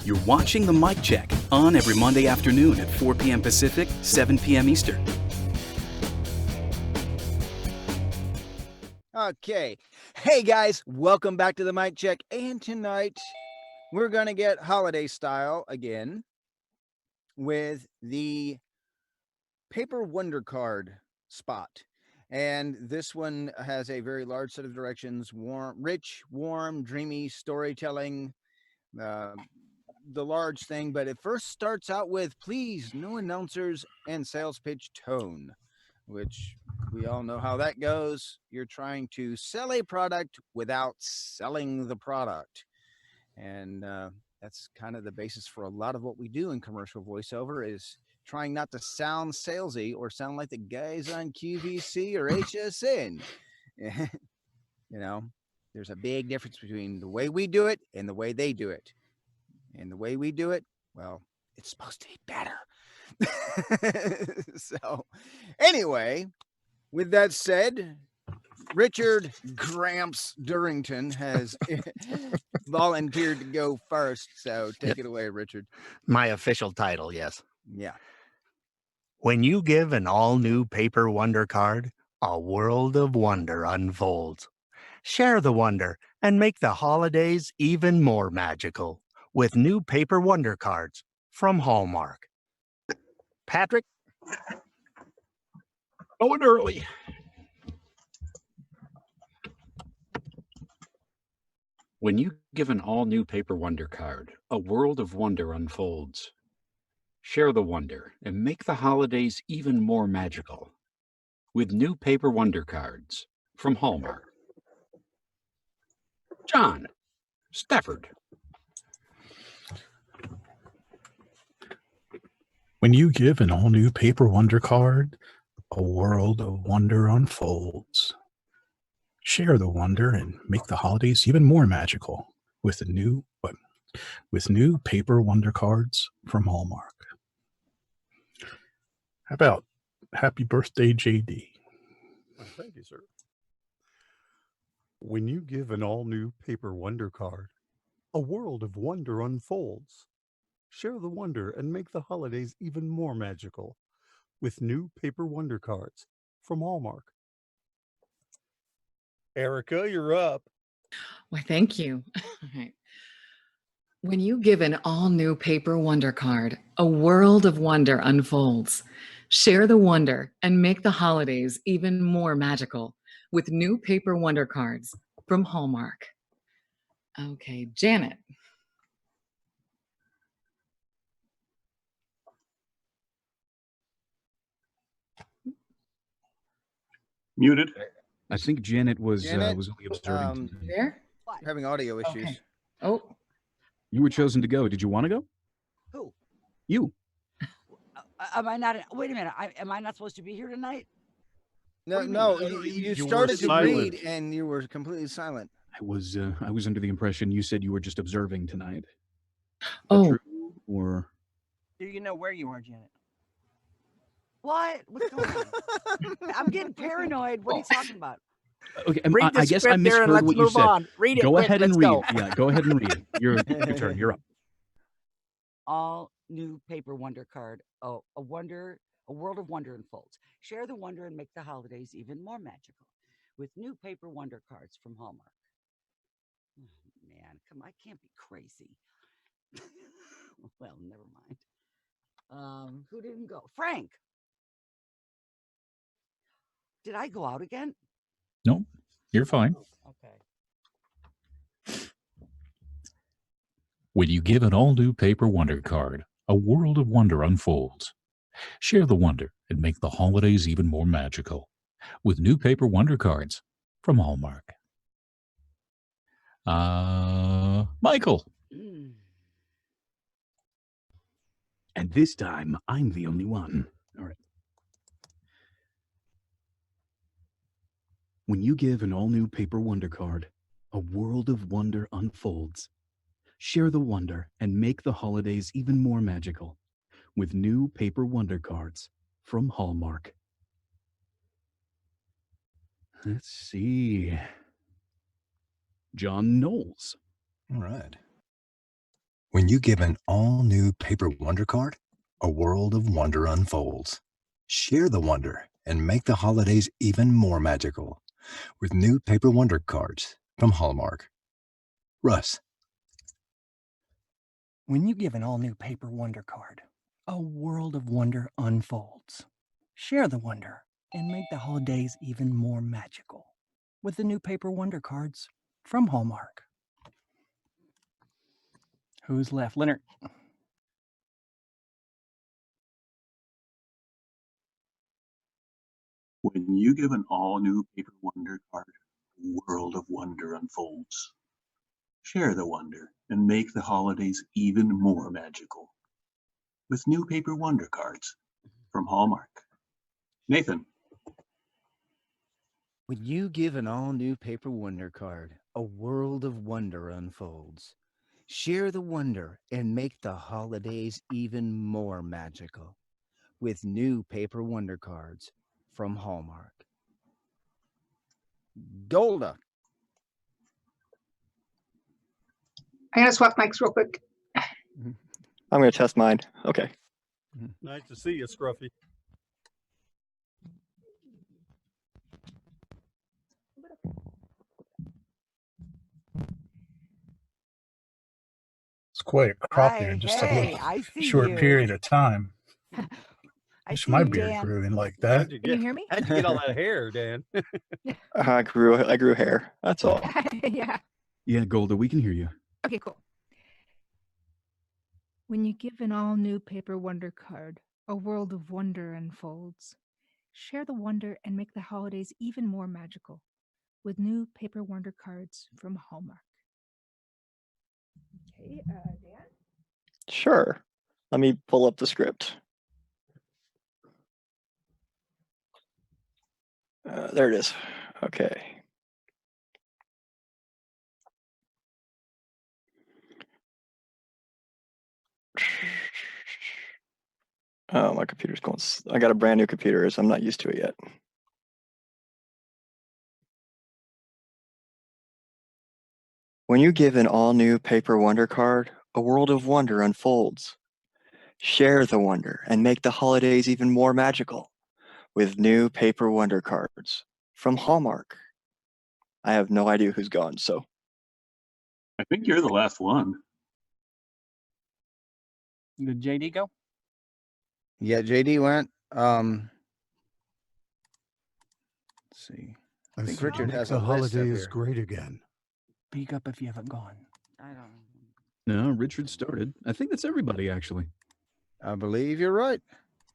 You're watching The Mic Check, on every Monday afternoon at 4 p.m. Pacific, 7 p.m. Eastern. Okay. Hey guys, welcome back to The Mic Check. And tonight we're going to get holiday style again with the paper wonder card spot. And this one has a very large set of directions, rich, warm, dreamy storytelling, the large thing. But it first starts out with, please, no announcers and sales pitch tone, which we all know how that goes. You're trying to sell a product without selling the product. And that's kind of the basis for a lot of what we do in commercial voiceover, is trying not to sound salesy or sound like the guys on QVC or HSN. You know, there's a big difference between the way we do it and the way they do it. And the way we do it, well, it's supposed to be better. So anyway, with that said, Richard Gramps Durrington has volunteered to go first. So take it away, Richard. My official title, yes. Yeah. When you give an all-new paper wonder card, a world of wonder unfolds. Share the wonder and make the holidays even more magical with new paper wonder cards from Hallmark. Patrick? Going early. When you give an all-new paper wonder card, a world of wonder unfolds. Share the wonder and make the holidays even more magical with new paper wonder cards from Hallmark. John Stafford. When you give an all-new paper wonder card, a world of wonder unfolds. Share the wonder and make the holidays even more magical with new paper wonder cards from Hallmark. How about happy birthday, JD? Thank you, sir. When you give an all-new paper wonder card, a world of wonder unfolds. Share the wonder and make the holidays even more magical with new paper wonder cards from Hallmark. Erica, you're up. Why, thank you. All right. When you give an all-new paper wonder card, a world of wonder unfolds. Share the wonder and make the holidays even more magical with new paper wonder cards from Hallmark. Okay, Janet. Muted. I think Janet was only observing. There? You're having audio issues. Okay. Oh. You were chosen to go. Did you want to go? Who? You. Am I not? Wait a minute. Am I not supposed to be here tonight? No, you started to read and you were completely silent. I was under the impression you said you were just observing tonight. Oh. True? Or Do you know where you are, Janet? What? What's going on? I'm getting paranoid. What are you talking about? okay, Read the I guess I script there and misheard let's what you move said. on. Read it. Go quick, ahead and let's read. go. Yeah, go ahead and read. Your turn. You're up. All new paper wonder card. Oh, a world of wonder unfolds. Share the wonder and make the holidays even more magical with new paper wonder cards from Hallmark. Oh, man, come on, I can't be crazy. Well, never mind. Who didn't go? Frank. Did I go out again? No, you're fine. Okay. When you give an all-new paper wonder card, a world of wonder unfolds. Share the wonder and make the holidays even more magical with new paper wonder cards from Hallmark. Michael. And this time, I'm the only one. All right. When you give an all-new paper wonder card, a world of wonder unfolds. Share the wonder and make the holidays even more magical with new paper wonder cards from Hallmark. Let's see. John Knowles. All right. When you give an all-new paper wonder card, a world of wonder unfolds. Share the wonder and make the holidays even more magical with new paper wonder cards from Hallmark. Russ. When you give an all-new paper wonder card, a world of wonder unfolds. Share the wonder and make the holidays even more magical with the new paper wonder cards from Hallmark. Who's left? Leonard. When you give an all-new paper wonder card, a world of wonder unfolds. Share the wonder and make the holidays even more magical with new paper wonder cards from Hallmark. Nathan. When you give an all-new paper wonder card, a world of wonder unfolds. Share the wonder and make the holidays even more magical with new paper wonder cards from Hallmark. Golda. I'm gonna swap mics real quick. I'm gonna test mine. Okay. Nice to see you, Scruffy. It's quite a crop there in just Hey, a I see short you. period of time. I Wish see my you, beard Dan. grew in like How'd that. you Can you get? hear me? How'd you get all that hair, Dan? I grew hair. That's all. Yeah. Yeah, Golda, we can hear you. Okay, cool. When you give an all-new paper wonder card, a world of wonder unfolds. Share the wonder and make the holidays even more magical with new paper wonder cards from Hallmark. Okay, Dan? Sure. Let me pull up the script. There it is. Okay. Oh, my computer's going. I got a brand new computer, so I'm not used to it yet. When you give an all-new paper wonder card, a world of wonder unfolds. Share the wonder and make the holidays even more magical with new paper wonder cards from Hallmark. I have no idea who's gone, so. I think you're the last one. Did JD go? Yeah, JD went. Let's see. I think Richard Make has the a list up holidays here. great again. Speak up if you haven't gone. I don't. No, Richard started. I think that's everybody, actually. I believe you're right.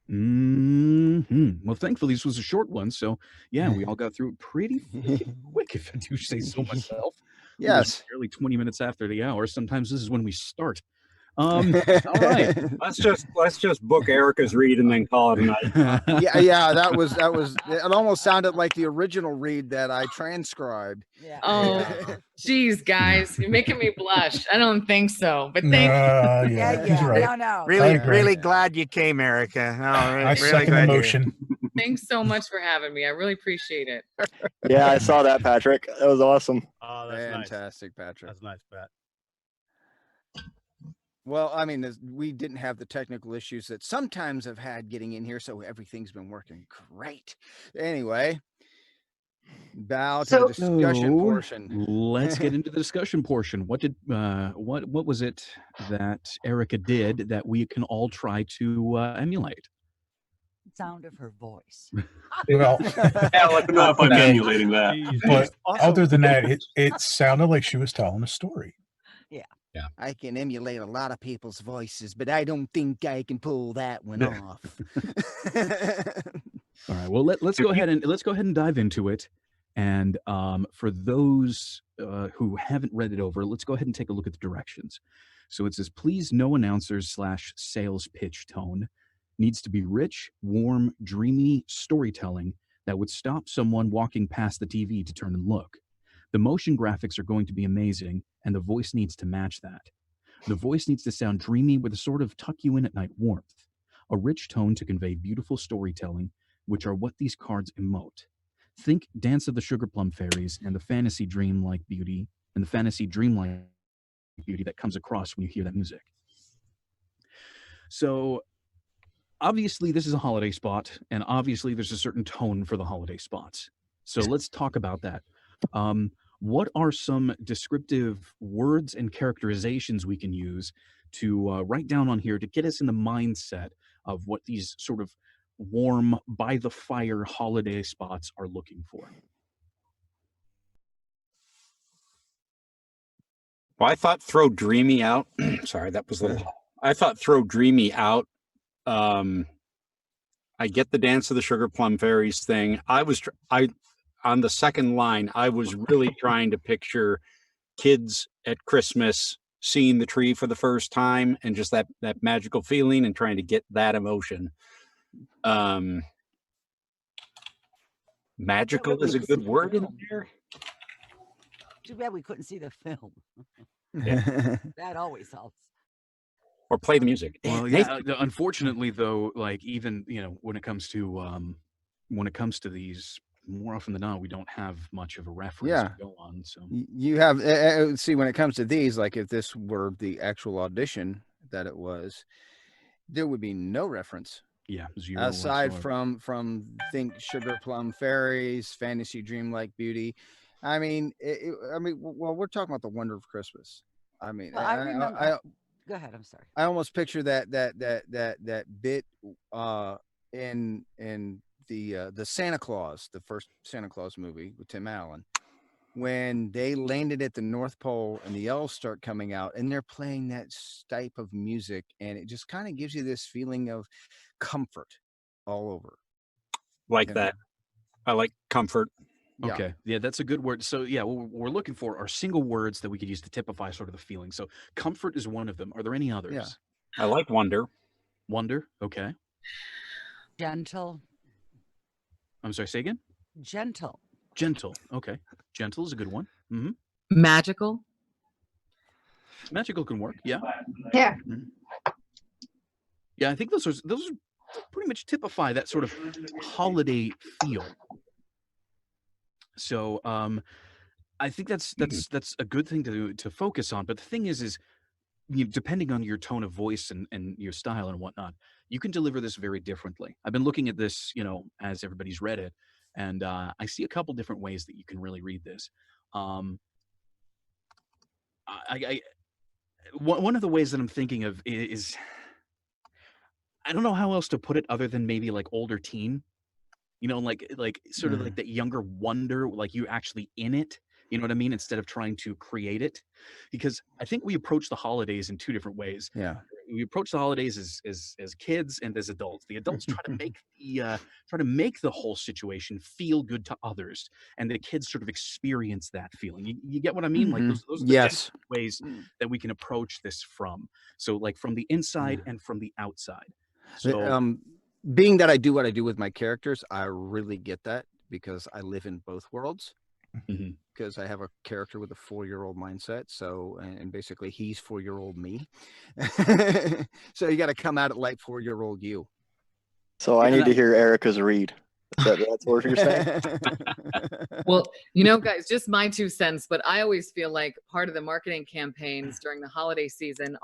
Well, thankfully, this was a short one. So, yeah, we all got through it pretty quick, if I do say so myself. It was Yes. barely 20 minutes after the hour. Sometimes this is when we start. All right. Let's just book Erica's read and then call it a night. Yeah, that was it almost sounded like the original read that I transcribed. Yeah. Oh, geez, guys, you're making me blush. I don't think so, but thank you. Yeah, Yeah. he's right. No, no. Really, agree. really glad you came, Erica. Oh, I really second the glad you- motion. Thanks so much for having me. I really appreciate it. Yeah, I saw that, Patrick. That was awesome. Oh, that's nice. Fantastic, Patrick. That's nice, Pat. Well, I mean, we didn't have the technical issues that sometimes I've had getting in here, so everything's been working great. Anyway, bow to the discussion portion. Let's get into the discussion portion. What did what was it that Erica did that we can all try to emulate? Sound of her voice. Well, I don't know if I'm Okay. emulating that. but other than that, it sounded like she was telling a story. I can emulate a lot of people's voices, but I don't think I can pull that one off. All right. Well, let's go ahead and dive into it. And for those who haven't read it over, let's go ahead and take a look at the directions. So it says, please, no announcers / sales pitch tone. Needs to be rich, warm, dreamy storytelling that would stop someone walking past the TV to turn and look. The motion graphics are going to be amazing, and the voice needs to match that. The voice needs to sound dreamy with a sort of tuck you in at night warmth. A rich tone to convey beautiful storytelling, which are what these cards emote. Think Dance of the Sugar Plum Fairies and the fantasy dreamlike beauty, and the fantasy dreamlike beauty that comes across when you hear that music. So obviously this is a holiday spot, and obviously there's a certain tone for the holiday spots. So let's talk about that. What are some descriptive words and characterizations we can use to write down on here to get us in the mindset of what these sort of warm, by the fire holiday spots are looking for? Well, I thought throw dreamy out. Sorry, that was a little. I thought throw dreamy out. I get the dance of the sugar plum fairies thing. I on the second line, I was really trying to picture kids at Christmas seeing the tree for the first time and just that magical feeling and trying to get that emotion. Magical is a good word in there. Too bad we couldn't see the film. Yeah. That always helps. Or play the music. Well, yeah. Unfortunately, though, like even when it comes to these, more often than not, we don't have much of a reference to go on. So You have see, when it comes to these, like if this were the actual audition that it was, there would be no reference. Yeah, zero aside whatsoever. from think sugar plum fairies, fantasy dreamlike beauty. I mean, well, we're talking about the wonder of Christmas. I mean, Well, I remember. Go ahead. I'm sorry. I almost picture that bit in the Santa Claus, the first Santa Claus movie with Tim Allen, when they landed at the North Pole and the elves start coming out and they're playing that type of music, and it just kind of gives you this feeling of comfort all over. Like that. I like comfort. Okay. Yeah, that's a good word. So yeah, what we're looking for are single words that we could use to typify sort of the feeling. So comfort is one of them. Are there any others? Yeah. I like wonder. Wonder. Okay. Gentle. I'm sorry, say again? Gentle. Gentle. Okay. Gentle is a good one. Mm-hmm. Magical. Magical can work. Yeah. Yeah. Mhm. Yeah, I think those are pretty much typify that sort of holiday feel. So I think that's a good thing to focus on. But the thing is depending on your tone of voice and your style and whatnot, you can deliver this very differently. I've been looking at this, as everybody's read it, and I see a couple different ways that you can really read this. One of the ways that I'm thinking of is I don't know how else to put it other than maybe like older teen, like sort of like that younger wonder, like you're actually in it. You know what I mean? Instead of trying to create it, because I think we approach the holidays in two different ways. Yeah. We approach the holidays as kids and as adults. The adults try to make the whole situation feel good to others, and the kids sort of experience that feeling. You get what I mean? Like those are the Yes. ways that we can approach this from. So like from the inside and from the outside. So being that I do what I do with my characters, I really get that because I live in both worlds. Because I have a character with a 4-year-old mindset, so and basically he's 4-year-old me. So you got to come at it like 4-year-old you. So I need to hear Erica's read. That's what you're saying? Well, guys, just my 2 cents, but I always feel like part of the marketing campaigns during the holiday season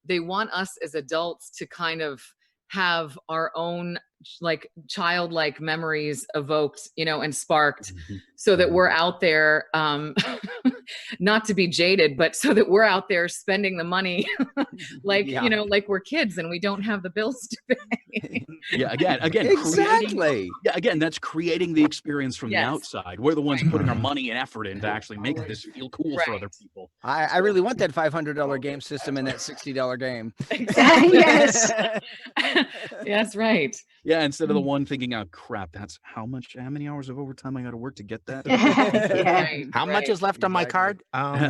they want us as adults to kind of have our own like childlike memories evoked, and sparked, so that we're out there, not to be jaded, but so that we're out there spending the money like, like we're kids and we don't have the bills to pay. Yeah, again, exactly. Again, that's creating the experience from the outside. We're the ones putting our money and effort in to actually make this feel cool for other people. I really want that $500 game system and that $60 game. Exactly. Yes. Yes, right. Yeah, instead of the one thinking, "Oh crap, that's how many hours of overtime I got to work to get that?" How much is left on my card? How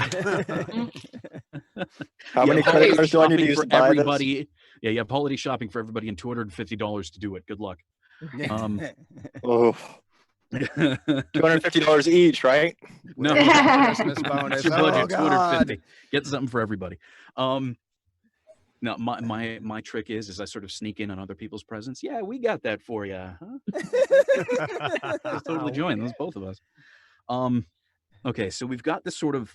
many credit cards do I need to use for to buy everybody? this? Yeah, you have holiday shopping for everybody and $250 to do it. Good luck. Oh. $250 each, right? No, Christmas bonus. It's your budget, Oh, God. $250. Get something for everybody. No, my trick is I sort of sneak in on other people's presents. Yeah, we got that for you. Huh? Let's totally join. Those both of us. Okay, so we've got this sort of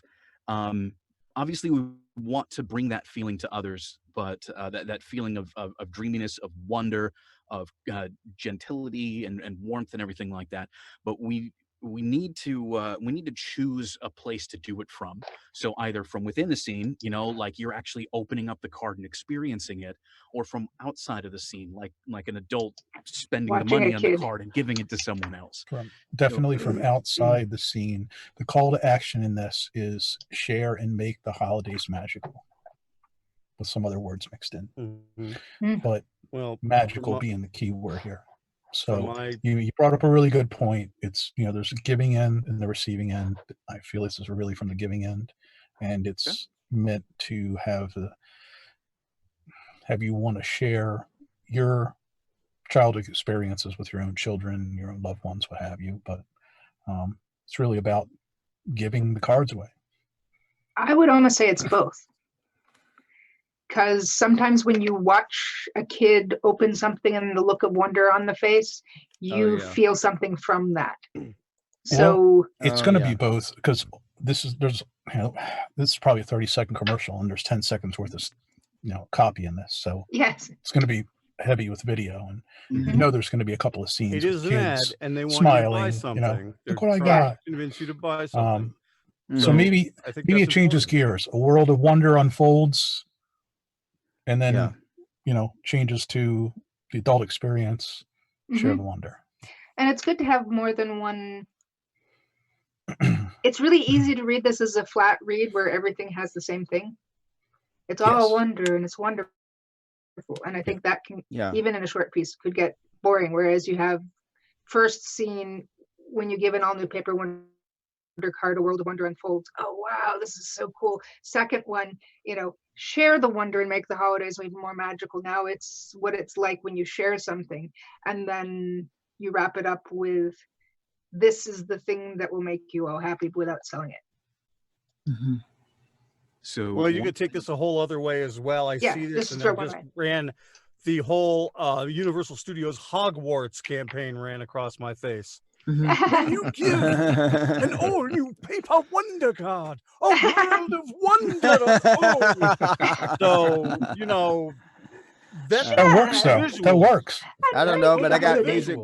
obviously we want to bring that feeling to others, but that feeling of dreaminess, of wonder, of gentility and warmth and everything like that. But we need to choose a place to do it from. So either from within the scene, like you're actually opening up the card and experiencing it, or from outside of the scene, like an adult spending the Watching money a on the kid. card and giving it to someone else. Definitely from outside the scene. The call to action in this is share and make the holidays magical, with some other words mixed in. Mm-hmm. But magical being the key word here. So my- you brought up a really good point. It's, there's a giving end and the receiving end. I feel this is really from the giving end, and it's meant to have you want to share your childhood experiences with your own children, your own loved ones, what have you. But it's really about giving the cards away. I would almost say it's both. Because sometimes when you watch a kid open something and the look of wonder on the face, you feel something from that. So it's going to be both, because this is probably a 30-second commercial, and there's 10 seconds worth of copy in this. So yes, it's going to be heavy with video, and there's going to be a couple of scenes It with is an kids ad, and they want smiling. you to buy something. Look what I got. To convince you to buy something. So maybe it changes gears. A world of wonder unfolds, and then changes to the adult experience. Share the wonder. And it's good to have more than one. It's really easy to read this as a flat read where everything has the same thing. It's all wonder and it's wonderful. And I think that can, even in a short piece, could get boring. Whereas you have first scene, when you give an all new paper wonder card, a world of wonder unfolds. Oh, wow, this is so cool. Second one, share the wonder and make the holidays even more magical. Now it's what it's like when you share something. And then you wrap it up with, this is the thing that will make you all happy without selling it. So you could take this a whole other way as well. I see this, and I just ran the whole Universal Studios Hogwarts campaign ran across my face. When you give an all new paper wonder card, a world of wonder unfolds. So that works though. Visuals. That works. I don't know, but I got music.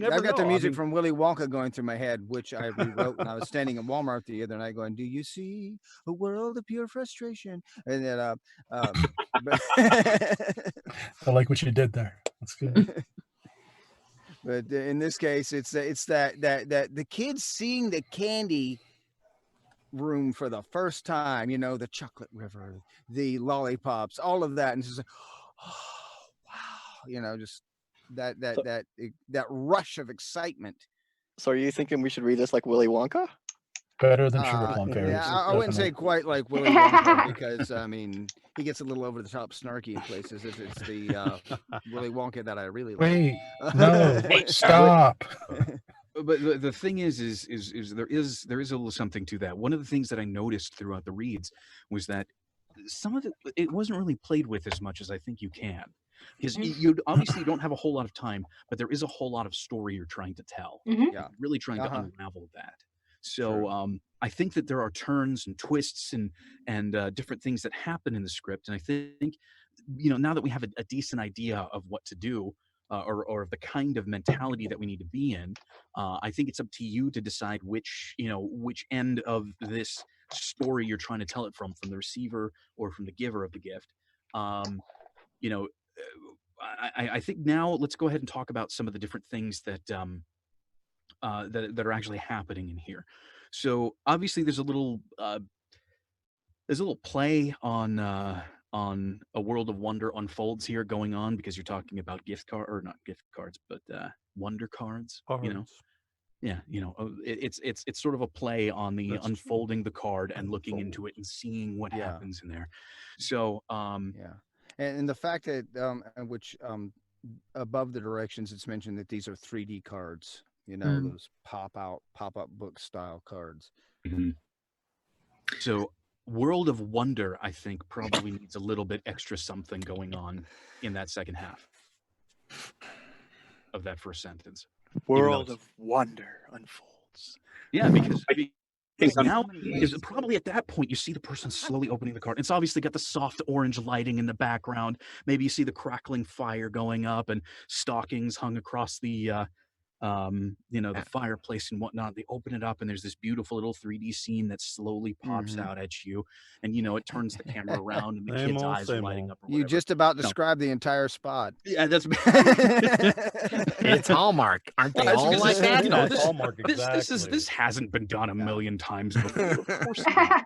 I've got the music from Willy Wonka going through my head, which I rewrote when I was standing in Walmart the other night, going, "Do you see a world of pure frustration?" And then, I like what you did there. That's good. But in this case, it's that the kids seeing the candy room for the first time, the chocolate river, the lollipops, all of that, and it's just like, oh wow, just that rush of excitement. So are you thinking we should read this like Willy Wonka? Better than Sugar Plum Fairies. Yeah, I wouldn't say quite like Willy Wonka, because he gets a little over the top snarky in places. It's the Willy Wonka that I really like. Wait, no, stop. But the thing is there is a little something to that. One of the things that I noticed throughout the reads was that some of it wasn't really played with as much as I think you can, because you obviously don't have a whole lot of time, but there is a whole lot of story you're trying to tell. Yeah, really trying to unravel that. So I think that there are turns and twists and different things that happen in the script, and I think now that we have a decent idea of what to do, or the kind of mentality that we need to be in, I think it's up to you to decide which end of this story you're trying to tell it from the receiver or from the giver of the gift. I think now let's go ahead and talk about some of the different things that that are actually happening in here. So obviously there's a little play on A World of Wonder Unfolds here going on, because you're talking about not gift cards, but wonder cards. It's sort of a play on the unfolding the card and looking into it and seeing what happens in there. So and the fact that which above the directions it's mentioned that these are 3D cards, those pop-up book style cards. So World of Wonder, I think, probably needs a little bit extra something going on in that second half of that first sentence. World of wonder unfolds. Yeah, because Hey, So now so many is ways. probably at that point you see the person slowly opening the card. It's obviously got the soft orange lighting in the background. Maybe you see the crackling fire going up and stockings hung across the the fireplace and whatnot. They open it up and there's this beautiful little 3D scene that slowly pops out at you, and it turns the camera around and the Same kid's old, eyes are same lighting old. up or You whatever. just about No. described the entire spot. Yeah, that's It's Hallmark. Aren't they Well, I was all gonna like say, that? That's Hallmark, this hasn't been done a million times before. Of course not. Yeah.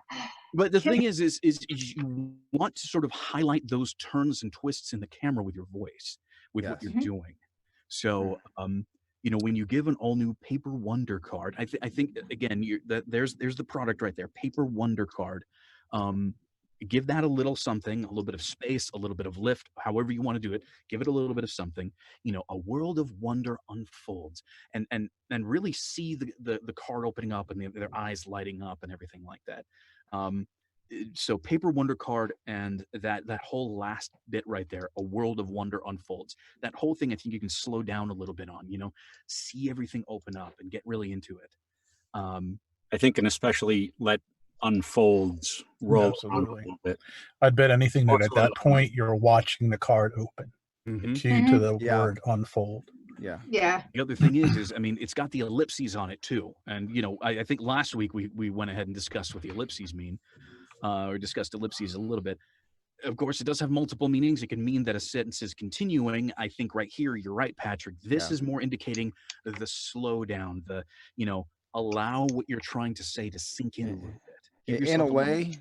But the thing is you want to sort of highlight those turns and twists in the camera with your voice, with what Yes. you're doing. So, when you give an all new Paper Wonder card, I think again, there's the product right there, Paper Wonder card. Give that a little something, a little bit of space, a little bit of lift, however you want to do it. Give it a little bit of something. A world of wonder unfolds, and really see the card opening up and their eyes lighting up and everything like that. So Paper Wonder card and that whole last bit right there, a world of wonder unfolds. That whole thing, I think you can slow down a little bit on. See everything open up and get really into it. I think, and especially let unfolds roll around a Absolutely. little bit. I'd bet anything that at Also, that point you're watching the card open. The key to the Yeah. word unfold. Yeah. Yeah. The other thing is, I mean, it's got the ellipses on it too. And, I think last week we went ahead and discussed what the ellipses mean, or discussed ellipses a little bit. Of course, it does have multiple meanings. It can mean that a sentence is continuing. I think right here, you're right, Patrick. This Yeah. is more indicating the slowdown, allow what you're trying to say to sink in a little bit. Give In a yourself way,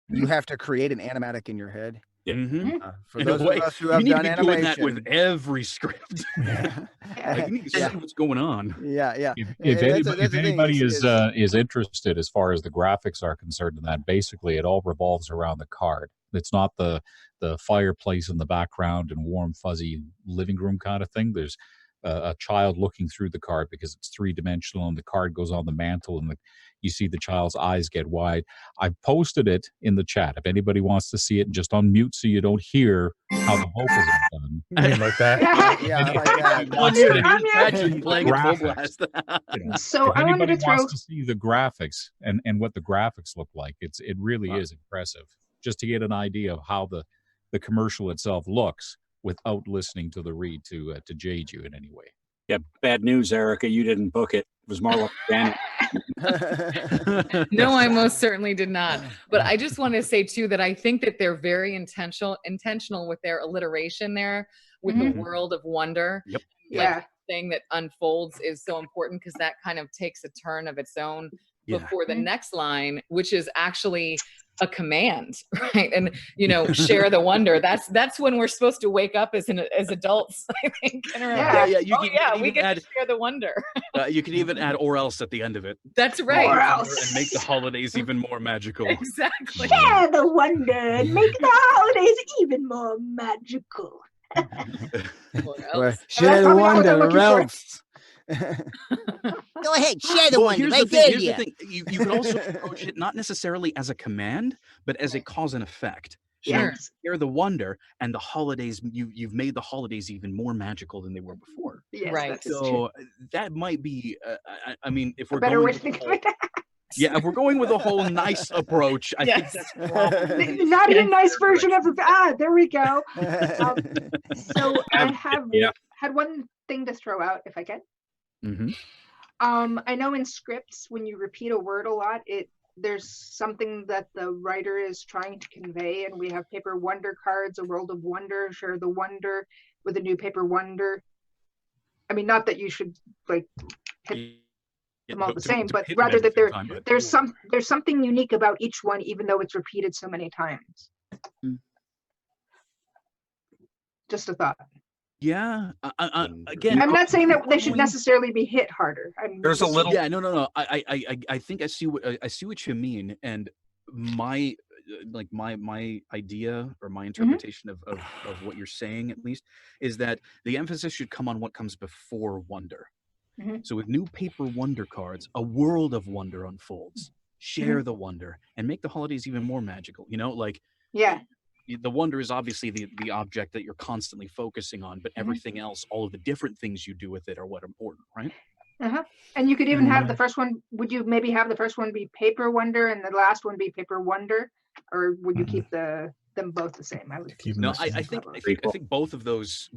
you have to create an animatic in your head. Mhm. For In a those of way, us who you have need to done be animation, doing that with every script. Like, you need to see what's going on. Yeah, yeah. If That's the anybody thing is interested as far as the graphics are concerned in that, basically it all revolves around the card. It's not the fireplace in the background and warm fuzzy living room kind of thing. There's a child looking through the card because it's three-dimensional and the card goes on the mantle and you see the child's eyes get wide. I posted it in the chat. If anybody wants to see it, and just unmute so you don't hear how the vocals are done. You mean like that? Yeah, like that. Wants to Patrick playing it full blast. So if I wanted anybody to throw. wants to see the graphics and what the graphics look like, it really is impressive. Just to get an idea of how the commercial itself looks without listening to the read to jade you in any way. Yeah, bad news, Erica. You didn't book it. It was more like Janet. No, I most certainly did not. But I just want to say too that I think that they're very intentional with their alliteration there, with the world of wonder. Yep. Like Yeah. saying that unfolds is so important because that kind of takes a turn of its own Yeah. before the next line, which is actually a command, right? And share the wonder. That's when we're supposed to wake up as adults, I think. And remember, we get to share the wonder. You can even add "or else" at the end of it. That's right. Or And else. make the holidays even more magical. Exactly. Share the wonder and make the holidays even more magical. Share the wonder or else. Go ahead, share the Well, wonder. here's Right the thing. there, Here's yeah. the thing. You can also approach it not necessarily as a command, but as a cause and effect. Sure. Share the wonder, and the holidays. You've made the holidays even more magical than they were before. Yes, Right. that is true. So that might be. I mean, if we're A better going way with to think the of it. yeah, if we're going with a whole nice approach, I think that's probably Not a nice version of there we go. So I had one thing to throw out if I can. Mm-hmm. I know in scripts when you repeat a word a lot, there's something that the writer is trying to convey, and we have Paper Wonder cards, a world of wonder, share the wonder with a new Paper Wonder. I mean, not that you should like hit them all the same, but rather that there's something unique about each one, even though it's repeated so many times. Just a thought. Yeah. Again, I'm not saying that they should necessarily be hit harder. There's a little. Yeah. No. I think I see what you mean, and my idea or my interpretation of what you're saying at least is that the emphasis should come on what comes before wonder. So with new Paper Wonder cards, a world of wonder unfolds. Share the wonder and make the holidays even more magical. Yeah. The wonder is obviously the object that you're constantly focusing on, but everything else, all of the different things you do with it are what are important, right? And you could even have the Mhm. first one. Would you maybe have the first one be Paper Wonder and the last one be Paper Wonder, or would you keep them both the same? I would Keep No, them the I same. think both of those,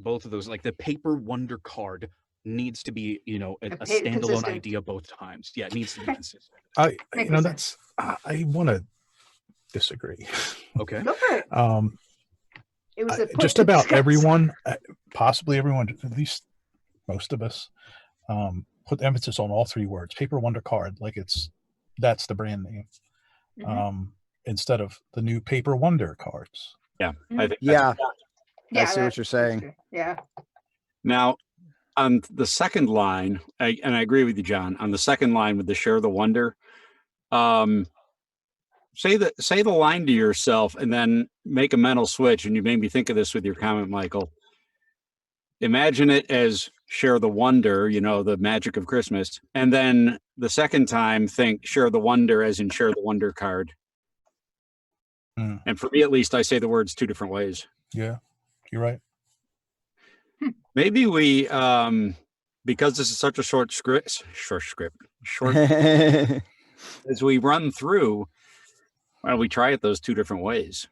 like the Paper Wonder card needs to be, you know, a standalone consistent. idea both times. Yeah, it needs to be consistent. You know, that's I want to disagree. Okay. Go for it. It was a point Just to about discuss. everyone, possibly everyone, at least most of us, put the emphasis on all three words: Paper Wonder Card, like that's the brand name, instead of the new Paper Wonder cards. Yeah, I think Yeah. Yeah, I see what you're saying. Yeah. Now, on the second line, and I agree with you, John. On the second line with the share the wonder, say the line to yourself, and then make a mental switch. And you made me think of this with your comment, Michael. Imagine it as share the wonder, you know, the magic of Christmas, and then the second time, think share the wonder as in share the wonder card. And for me, at least, I say the words two different ways. Yeah, you're right. Maybe we, because this is such a short script, as we run through, why don't we try it those two different ways?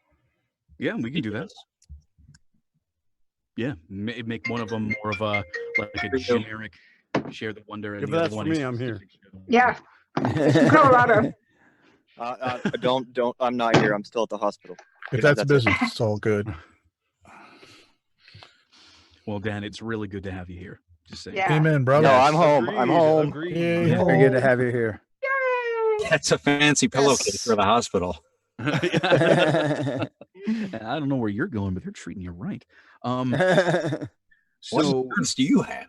Yeah, we can do that. Yeah, make one of them more of a generic share the wonder, and If the other that's one for me, is I'm here. Yeah. From Colorado. Don't. I'm not here. I'm still at the hospital. If Yeah, that's it. business, it's all good. Well, Dan, it's really good to have you here. Just saying. Yeah. Amen, brother. No, I'm home. I'm home. Agreed. Yay, Very good to have you here. That's a fancy pillowcase for the hospital. I don't know where you're going, but they're treating you right. What words do you have?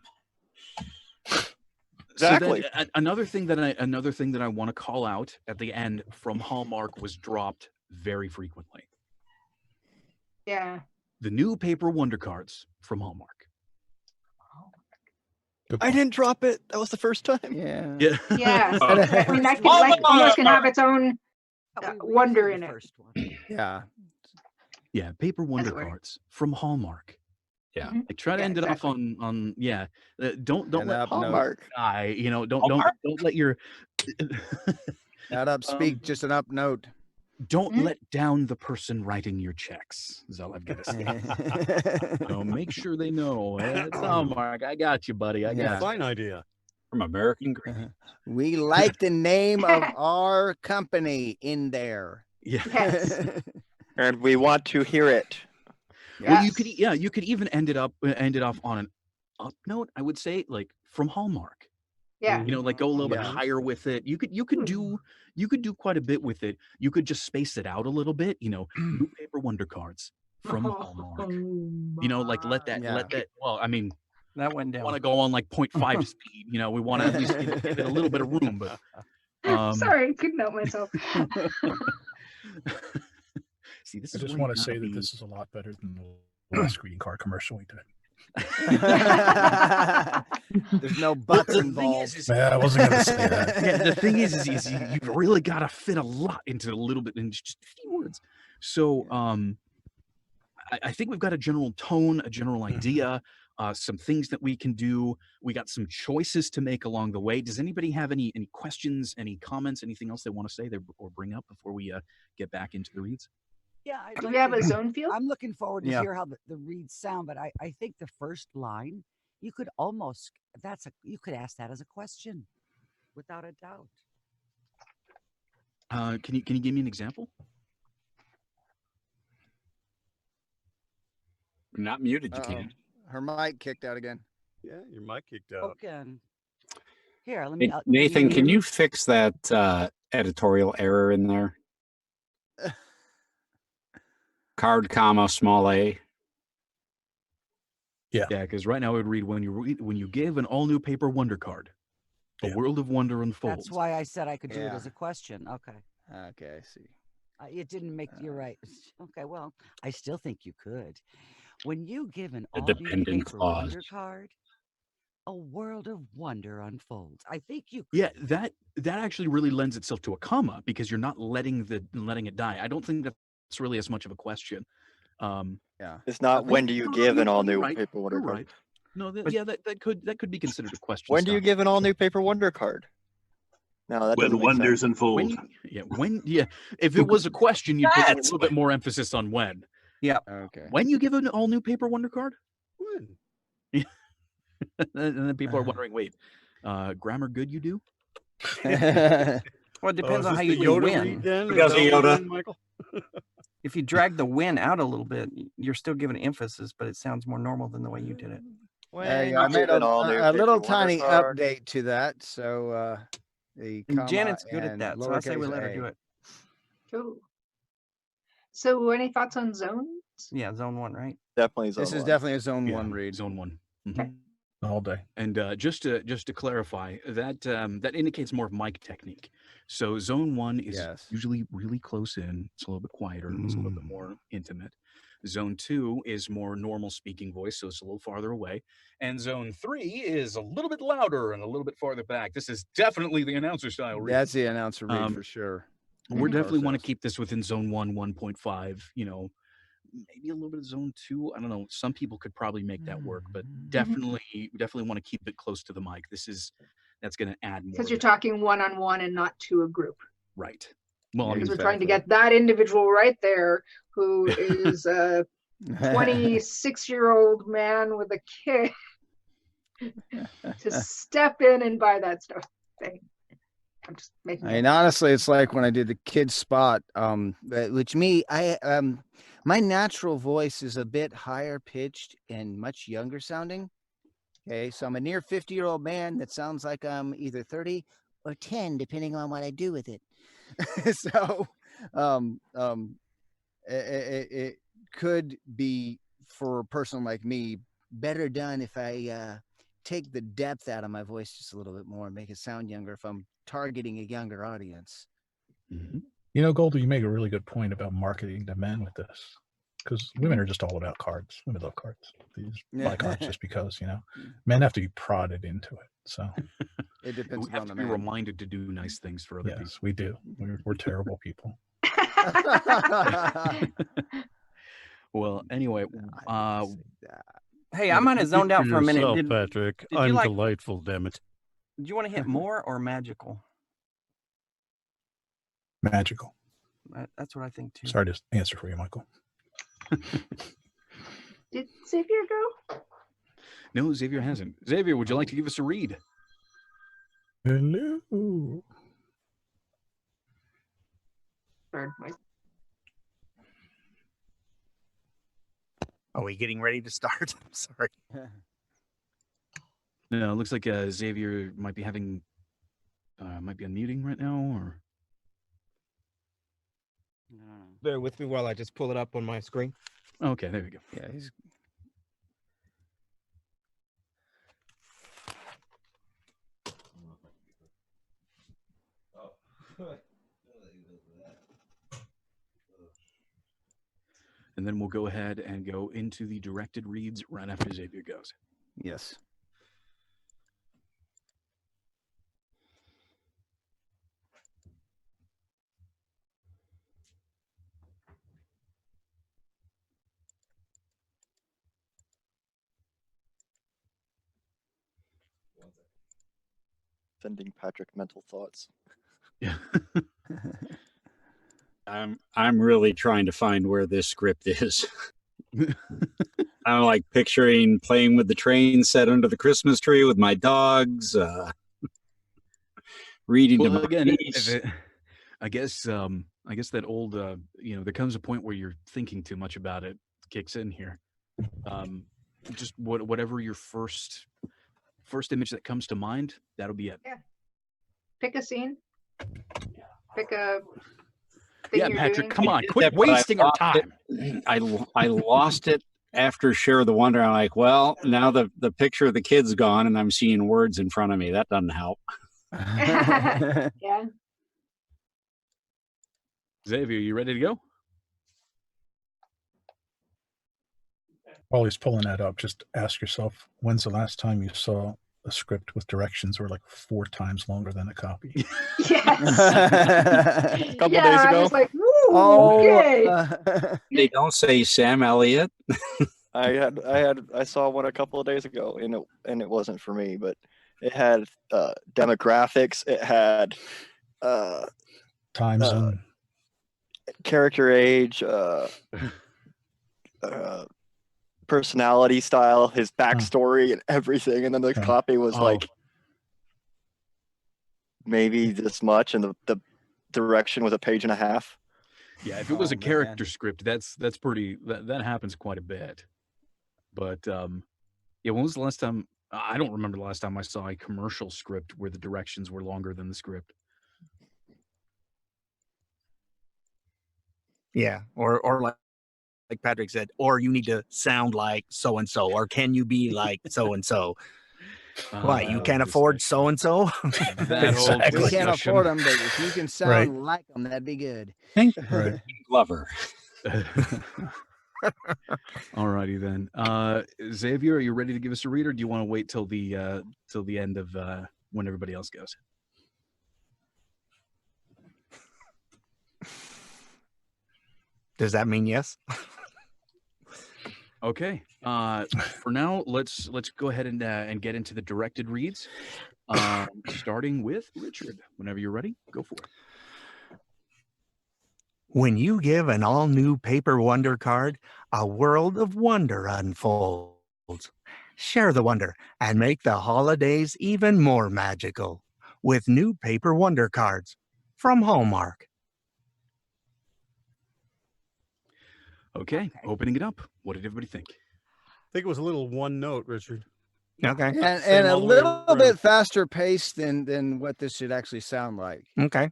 Exactly. So then, another thing that I want to call out at the end from Hallmark was dropped very frequently. Yeah. The new paper wonder cards from Hallmark. I didn't drop it. That was the first time. Yeah. Yeah. Yeah. I mean, that can, like, almost can have its own wonder in it. Yeah. Yeah, paper wonder cards from Hallmark. Yeah. Like try to end it off on yeah. Don't And let up, Hallmark die. You know, don't let your not up speak, just an up note. Don't let down the person writing your checks. Is all I've got to say. So make sure they know. Hey, it's Hallmark. I got you, buddy. I got you. Fine idea. From American Greetings. We like the name of our company in there. Yeah. Yes. And we want to hear it. Well, you could even end it off on an up note, I would say, like from Hallmark. Yeah. You know, like go a little bit higher with it. You could do quite a bit with it. You could just space it out a little bit, you know, new paper wonder cards from Hallmark. You know, like let that well, I mean, that went down. Want to go on like 0.5 speed, you know, we want to at least give it a little bit of room, but sorry, couldn't help myself. See, this I is just where want to you say gotta that be- this is a lot better than the last greeting card commercial we did. There's no buts involved. I wasn't going to say that. Yeah, the thing is you've really got to fit a lot into a little bit in just a few words. So I think we've got a general tone, a general idea, some things that we can do. We got some choices to make along the way. Does anybody have any questions, any comments, anything else they want to say or bring up before we get back into the reads? Yeah. Do we have a zone field? I'm looking forward to hear how the reads sound, but I think the first line, you could almost, you could ask that as a question without a doubt. Can you give me an example? Not muted, you can't. Her mic kicked out again. Yeah, your mic kicked out. Okay. Here, let me. Nathan, can you fix that editorial error in there? Card, comma, small a. Yeah, because right now it would read when you give an all new paper wonder card, a world of wonder unfolds. That's why I said I could do it as a question. Okay. Okay, I see. It didn't make you're right. Okay, well, I still think you could. When you give an all new dependent paper clause. wonder card, a world of wonder unfolds. I think you. Yeah, that actually really lends itself to a comma because you're not letting it die. I don't think that's really as much of a question. It's not when do you give an all new right, paper wonder you're card. right. No, that could be considered a question. When do you style. give an all new paper wonder card? No, that doesn't When make wonders sense. unfold. If it was a question, you'd put a That's little bit more emphasis on when. Yeah. Okay. When you give an all new paper wonder card? When? And then people are wondering, wait, grammar good you do? Well, it depends on is how this you the do Yoda win. read then? Is Because that of what we're Yoda. doing, Michael? If you drag the win out a little bit, you're still giving emphasis, but it sounds more normal than the way you did it. Hey, When I you made give an all new a paper little wonder tiny card. update to that. So the And comma Janet's good at and that, so I say we lowercase let her a. do it. Cool. So, any thoughts on zones? Yeah, zone 1, right? Definitely zone This is one. definitely a zone Yeah, 1 read. Zone 1. Okay. all day. And just to clarify, that indicates more of mic technique. So zone 1 is Yes. usually really close in. It's a little bit quieter. It's a little bit more intimate. Zone 2 is more normal speaking voice, so it's a little farther away. And zone 3 is a little bit louder and a little bit farther back. This is definitely the announcer style read. That's the announcer read for sure. We're Car definitely want to sales. keep this within zone 1, 1.5, maybe a little bit of zone 2. I don't know. Some people could probably make that work, but definitely want to keep it close to the mic. That's going to add more. Because you're talking one-on-one and not to a group. Right. Well, Yeah, I mean, Because we're trying to get that individual right there who is a 26-year-old man with a kid to step in and buy that stuff. I'm just making I mean, honestly, it's like when I did the kid spot, which my natural voice is a bit higher pitched and much younger sounding. Okay, so I'm a near 50-year-old man that sounds like I'm either 30 or 10, depending on what I do with it. So, it could be, for a person like me, better done if I take the depth out of my voice just a little bit more and make it sound younger if I'm targeting a younger audience. Goldie, you make a really good point about marketing to men with this, because women are just all about cards. Women love cards. They just buy cards just because, men have to be prodded into it. So it depends we have on to the be man. reminded to do nice things for other people. Yes, we do. We're terrible people. Well, anyway, Hey, I might have zoned out for a minute. Yourself, Patrick. did I'm you like- delightful, damn it. Did you want to hit more or magical? Magical. That's what I think too. Sorry to answer for you, Michael. Did Xavier go? No, Xavier hasn't. Xavier, would you like to give us a read? Hello. Are we getting ready to start? I'm sorry. No, it looks like Xavier might be unmuting right now, or Bear with me while I just pull it up on my screen. okay, there we go. Yeah, he's And then we'll go ahead and go into the directed reads right after Xavier goes. yes. Sending Patrick mental thoughts. Yeah. I'm really trying to find where this script is. I'm like picturing playing with the train set under the Christmas tree with my dogs, reading to my niece. I guess that old there comes a point where you're thinking too much about it kicks in here. Just whatever your first image that comes to mind, that'll be it. Yeah. Pick a scene. Pick a thing Yeah, you're Patrick, doing. come on, But quit I wasting our lost time. it. I lost it after Share the Wonder. I'm like, well, now the picture of the kid's gone and I'm seeing words in front of me. That doesn't help. Yeah. Xavier, you ready to go? While he's pulling that up, just ask yourself, when's the last time you saw a script with directions were like 4 times longer than a copy? Yes. A couple Yeah, days I ago. was like, "Ooh, okay." They don't say Sam Elliott. I saw one a couple of days ago, and it wasn't for me, but it had demographics, it had Time zone. character age, personality style, his backstory, and everything. And then the copy was like maybe this much, and the direction was a page and a half. Yeah, if it was a character script, that's pretty. That happens quite a bit. But yeah, when was the last time? I don't remember the last time I saw a commercial script where the directions were longer than the script. Yeah, or like Patrick said, or you need to sound like so and so, or can you be like so and so? Why, you can't afford so and so? We can't afford them, but if you can sound like them, that'd be good. Right. Glover. All righty then. Xavier, are you ready to give us a read, or do you want to wait till the end of when everybody else goes? Does that mean yes? Okay. For now, let's go ahead and get into the directed reads. Starting with Richard. Whenever you're ready, go for it. When you give an all-new paper wonder card, a world of wonder unfolds. Share the wonder and make the holidays even more magical with new paper wonder cards from Hallmark. Okay, opening it up. What did everybody think? I think it was a little one note, Richard. Okay. And a little bit faster paced than what this should actually sound like. Okay.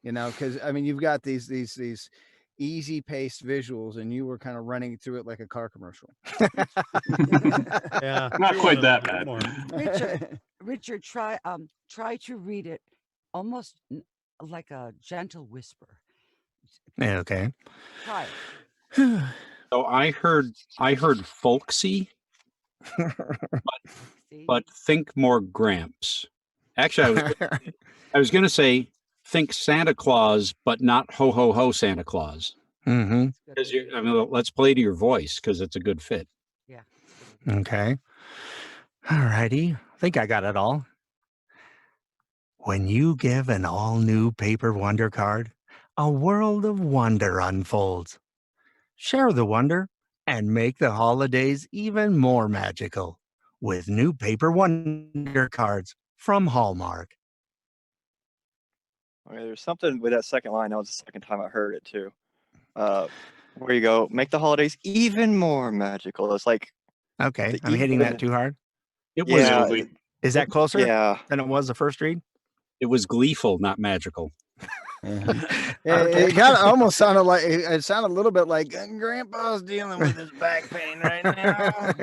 You know, because I mean, you've got these easy paced visuals, and you were kind of running through it like a car commercial. Yeah, not quite that bad. Richard, try to read it almost like a gentle whisper. Okay. Try So I heard folksy, but think more Gramps. Actually, I was going to say think Santa Claus, but not ho ho ho Santa Claus. Mm-hmm. Because I mean, let's play to your voice because it's a good fit. Yeah. Okay. All righty. I think I got it all. When you give an all-new paper wonder card, a world of wonder unfolds. Share the wonder and make the holidays even more magical with new paper wonder cards from Hallmark. Okay, there's something with that second line. That was the second time I heard it too. Where you go, make the holidays even more magical. It's like Okay, I'm hitting that too hard. It was. Yeah, Is that closer? Yeah. Than it was the first read? It was gleeful, not magical. It kind of almost sounded like it sounded a little bit like Grandpa's dealing with his back pain right now.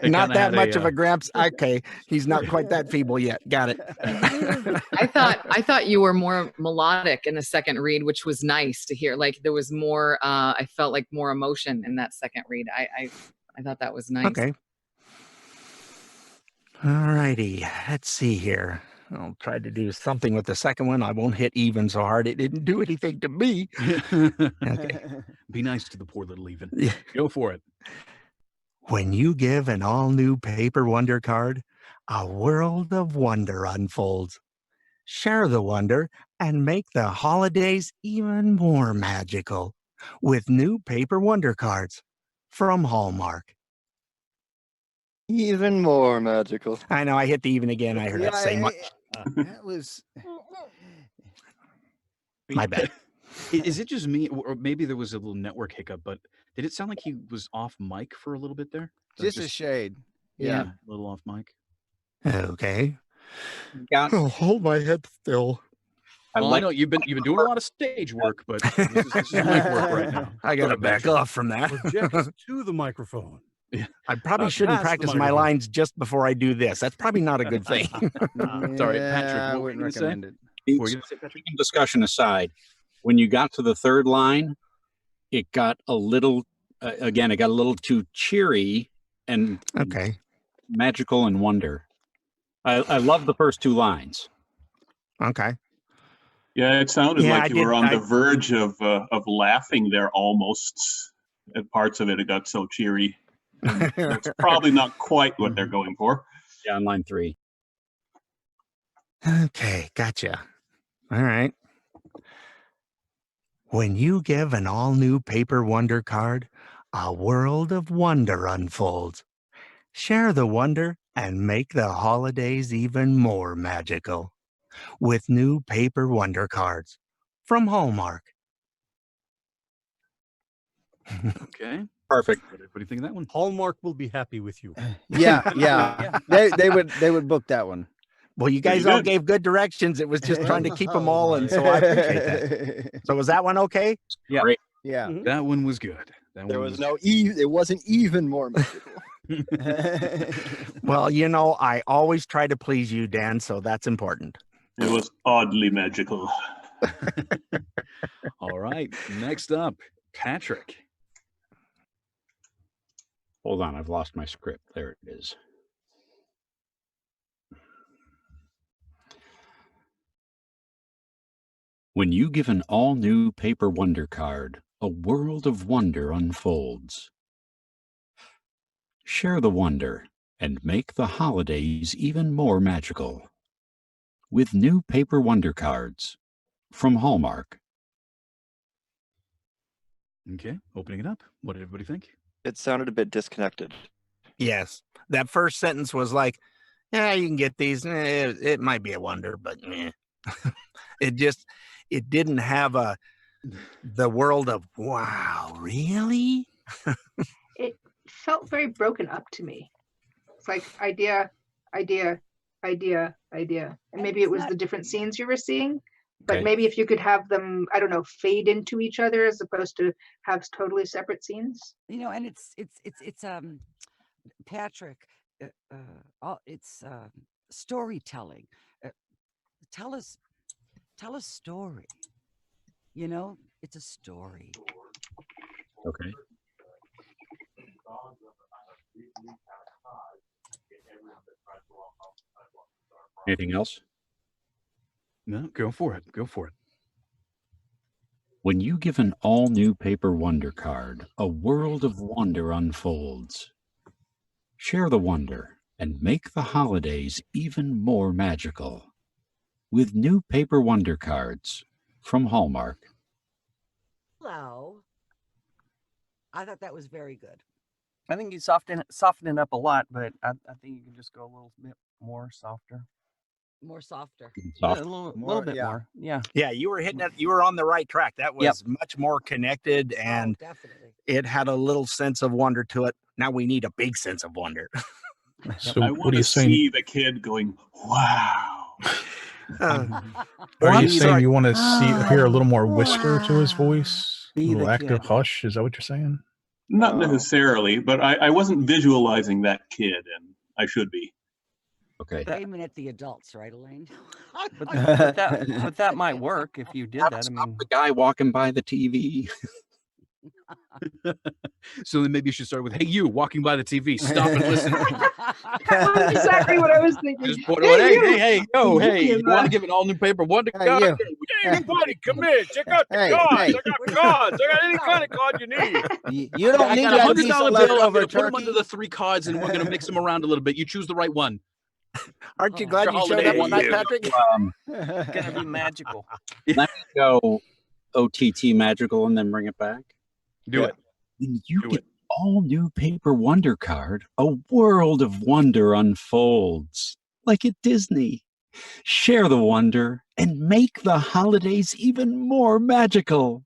Not that much of a Gramps. Okay, he's not quite that feeble yet. Got it. I thought you were more melodic in the second read, which was nice to hear. Like there was more. I felt like more emotion in that second read. I thought that was nice. Okay. All righty. Let's see here. I'll try to do something with the second one. I won't hit even so hard. It didn't do anything to me. Okay. Be nice to the poor little even. Yeah. Go for it. When you give an all-new paper wonder card, a world of wonder unfolds. Share the wonder and make the holidays even more magical with new paper wonder cards from Hallmark. Even more magical. I know, I hit the even again. I heard that say much. That was my bad. Is it just me, or maybe there was a little network hiccup? But did it sound like he was off mic for a little bit there? just a shade. Yeah, a little off mic. Okay. Oh, hold my head still. I know you've been doing a lot of stage work, but this is mic work right now. I gotta back off from that. Project to the microphone. Yeah. I probably shouldn't practice my lines just before I do this. That's probably not a good thing. Sorry, Patrick. I What were you wouldn't going to say? recommend it. What were you gonna say, Patrick? Discussion aside, when you got to the third line, it got a little. Again, it got a little too cheery and magical and wonder. I love the first two lines. Okay. Yeah, it sounded like you were on the verge of laughing there almost. at parts of it, it got so cheery. And that's probably not quite what they're going for. Yeah, on line 3. Okay, gotcha. All right. When you give an all-new Paper Wonder card, a world of wonder unfolds. Share the wonder and make the holidays even more magical with new Paper Wonder cards from Hallmark. Okay. Perfect. What do you think of that one? Hallmark will be happy with you. Yeah. They would book that one. Well, you guys all gave good directions. It was just trying to keep them all, and so I appreciate that. So was that one okay? Yeah. Great. Yeah. That one was good. There was no it wasn't even more magical. Well, you know, I always try to please you, Dan, so that's important. It was oddly magical. All right. Next up, Patrick. Hold on, I've lost my script. There it is. When you give an all-new Paper Wonder card, a world of wonder unfolds. Share the wonder and make the holidays even more magical with new Paper Wonder cards from Hallmark. Okay, opening it up. What did everybody think? It sounded a bit disconnected. Yes. That first sentence was like, yeah, you can get these. It might be a wonder, but it didn't have the world of, wow, really? It felt very broken up to me. It's like idea, idea, idea, idea. And maybe it was the different scenes you were seeing, but Okay. maybe if you could have them, I don't know, fade into each other as opposed to have totally separate scenes. You know, and it's Patrick, it's storytelling. Tell a story. You know, it's a story. Okay. Anything else? No, go for it. Go for it. When you give an all-new Paper Wonder card, a world of wonder unfolds. Share the wonder and make the holidays even more magical with new Paper Wonder cards from Hallmark. Hello. I thought that was very good. I think you soften it up a lot, but I think you can just go a little bit more softer. More softer. Yeah, a little bit more. Yeah. Yeah, you were hitting it. You were on the right track. That was much more connected, and definitely. it had a little sense of wonder to it. Now we need a big sense of wonder. So I what want are to you saying? see the kid going, wow. Are you saying you want to hear a little more whisper to his voice? A Be little the active kid. hush? Is that what you're saying? Not necessarily, but I wasn't visualizing that kid, and I should be. Okay. Aiming at the adults, right, Elaine? But that might work if you did that. I mean, The guy walking by the TV. So then maybe you should start with, hey, you walking by the TV, stop and listen. That was exactly what I was thinking. Just point out, hey, you. you want to give an all-new Paper Wonder card? you. Hey, buddy, come in. Check out the Hey, cards. hey. I got cards. I got any kind of card you need. You don't I need got that piece $100 of bill. I'm leftover going to put them under turkey. the 3 cards, and we're going to mix them around a little bit. You choose the right one. Aren't you glad Your you showed holiday up one night, you. Patrick? it's gonna be magical. Let me go OTT magical and then bring it back. Do it. When you Do get it. all new Paper Wonder card, a world of wonder unfolds like at Disney. Share the wonder and make the holidays even more magical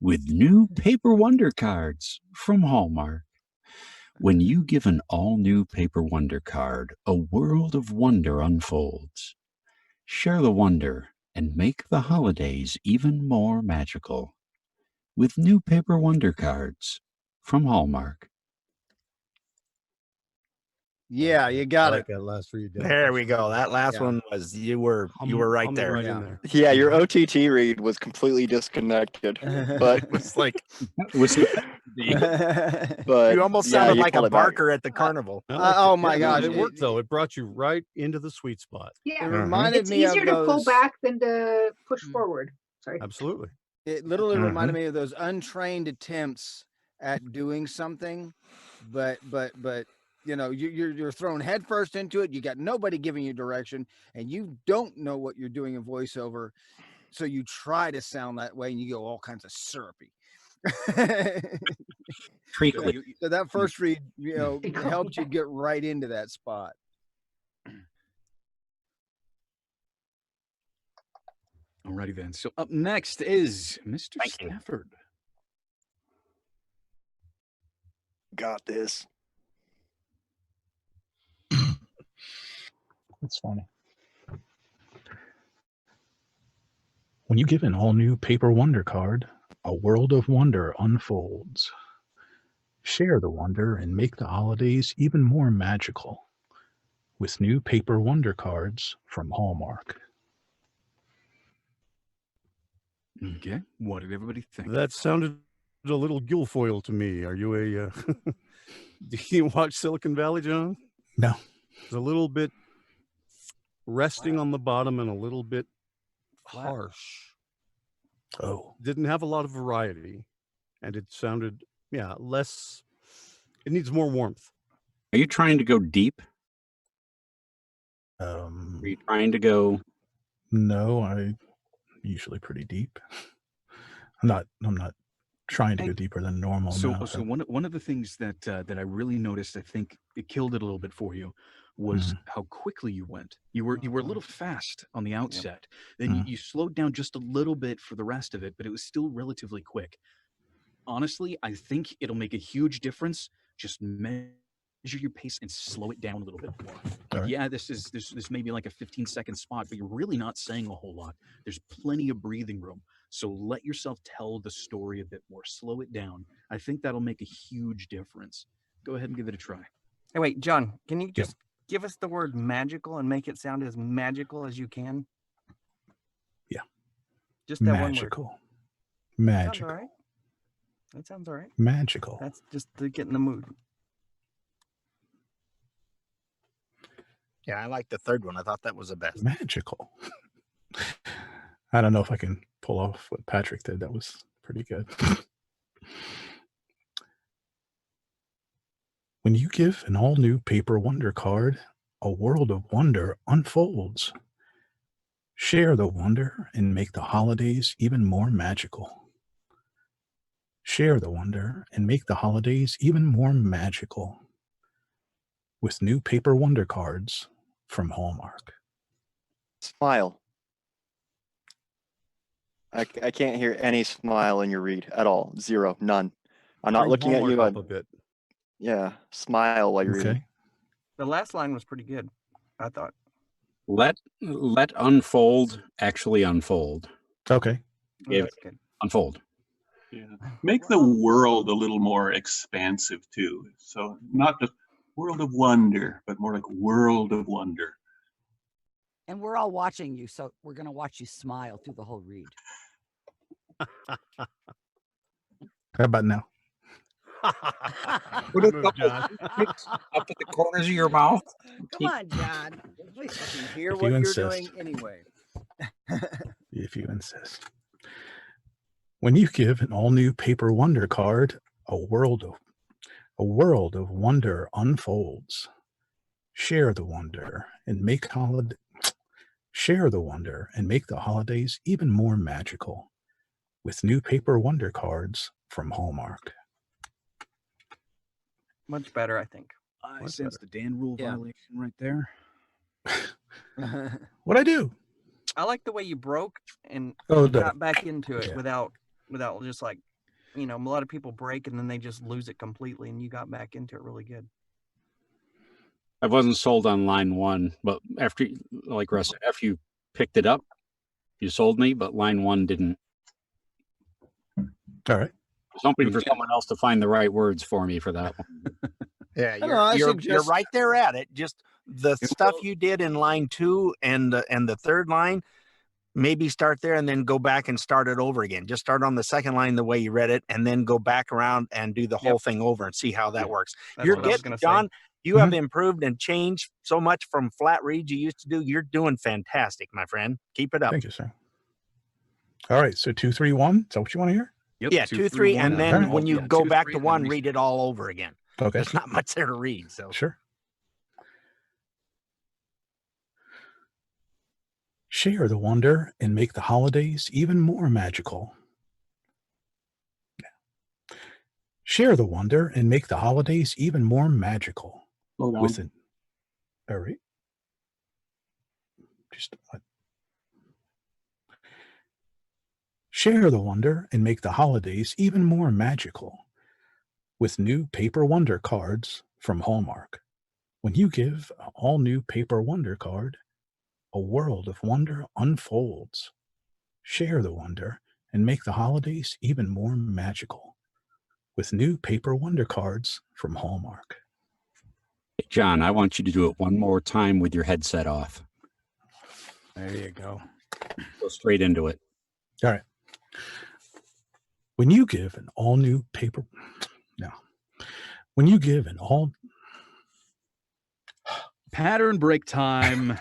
with new Paper Wonder cards from Hallmark. When you give an all-new Paper Wonder card, a world of wonder unfolds. Share the wonder and make the holidays even more magical with new Paper Wonder cards from Hallmark. Yeah, you I got like it. that last read. There we go. That last one was you were right there. Right in there. Yeah, your OTT read was completely disconnected, but It was like but you almost yeah, sounded you like pulled a it back. barker at the carnival. I liked oh it. my Yeah, gosh, it worked though. It brought you right into the sweet spot. Yeah. It reminded It's me easier of to those. pull back than to push forward. Sorry. Absolutely. It literally reminded me of those untrained attempts at doing something, but you know, you're thrown headfirst into it. You got nobody giving you direction, and you don't know what you're doing in voiceover. So you try to sound that way, and you go all kinds of syrupy. Treacly. So that first read, you know, helped you get right into that spot. Alrighty then. So up next is Mr. Thank you. Stafford. Got this. That's funny. When you give an all-new Paper Wonder card, a world of wonder unfolds. Share the wonder and make the holidays even more magical with new Paper Wonder cards from Hallmark. Okay. What did everybody think? That sounded a little Guilfoyle to me. Are you a? Do you watch Silicon Valley, John? No. It's a little bit resting on the bottom and a little bit harsh. Oh. Didn't have a lot of variety, and it sounded less. It needs more warmth. Are you trying to go deep? Are you trying to go? No, I'm usually pretty deep. I'm not trying to go deeper than normal. So, no, so one of the things that that I really noticed, I think it killed it a little bit for you, was how quickly you went. You were a little fast on the outset. Then you slowed down just a little bit for the rest of it, but it was still relatively quick. Honestly, I think it'll make a huge difference. Just measure your pace and slow it down a little bit more. Like, right. yeah, this may be like a 15-second spot, but you're really not saying a whole lot. There's plenty of breathing room. So let yourself tell the story a bit more. Slow it down. I think that'll make a huge difference. Go ahead and give it a try. Hey, wait, John, can you just give us the word magical and make it sound as magical as you can? Yeah. Just that magical. one word. Magical. Sounds all right. That sounds all right. Magical. That's just to get in the mood. Yeah, I like the third one. I thought that was the best. Magical. I don't know if I can pull off what Patrick did. That was pretty good. When you give an all-new Paper Wonder card, a world of wonder unfolds. Share the wonder and make the holidays even more magical. Share the wonder and make the holidays even more magical with new Paper Wonder cards from Hallmark. Smile. I can't hear any smile in your read at all. Zero. None. I'm not Bring looking at you. Hallmark up a bit. Yeah. Smile while you're reading. The last line was pretty good, I thought. Let unfold actually unfold. Okay. Gave That's it good. unfold. Yeah. Make the world a little more expansive too. So not just world of wonder, but more like world of wonder. And we're all watching you, so we're going to watch you smile through the whole read. How about now? Put a Move, couple John. picks up at the corners of your mouth. Come on, John. I can hear If what you you're insist. doing anyway. If you insist. When you give an all-new Paper Wonder card, a world of wonder unfolds. Share the wonder and make the holidays even more magical with new Paper Wonder cards from Hallmark. Much better, I think. I sense the Dan rule violation right there. What'd I do? I like the way you broke and Oh, got back into it yeah. without just like, a lot of people break and then they just lose it completely, and you got back into it really good. I wasn't sold on line one, but after, like Russ, after you picked it up, you sold me, but line one didn't. All right. I was hoping for someone else to find the right words for me for that one. Yeah, you're right there at it. Just the stuff you did in line 2 and the third line, maybe start there and then go back and start it over again. Just start on the second line the way you read it, and then go back around and do the whole thing over and see how that works. That's You're what I was getting, gonna say. John, you have improved and changed so much from flat reads you used to do. You're doing fantastic, my friend. Keep it up. Thank you, sir. All right. So 2, 3, 1. Is that what you want to hear? Yep, Yeah, 2, 3, and and then all- when you yeah, go 2, back 3, to and then 1, reset. read it all over again. Okay. There's not much there to read. So Sure. Share the wonder and make the holidays even more magical. Share the wonder and make the holidays even more magical. Slow down. With it. All right. Just share the wonder and make the holidays even more magical with new paper wonder cards from Hallmark. When you give an all new paper wonder card, a world of wonder unfolds. Share the wonder and make the holidays even more magical with new paper wonder cards from Hallmark. John, I want you to do it one more time with your headset off. There you go. Go straight into it. All right. When you give an all new paper, no. When you give an all Pattern break time.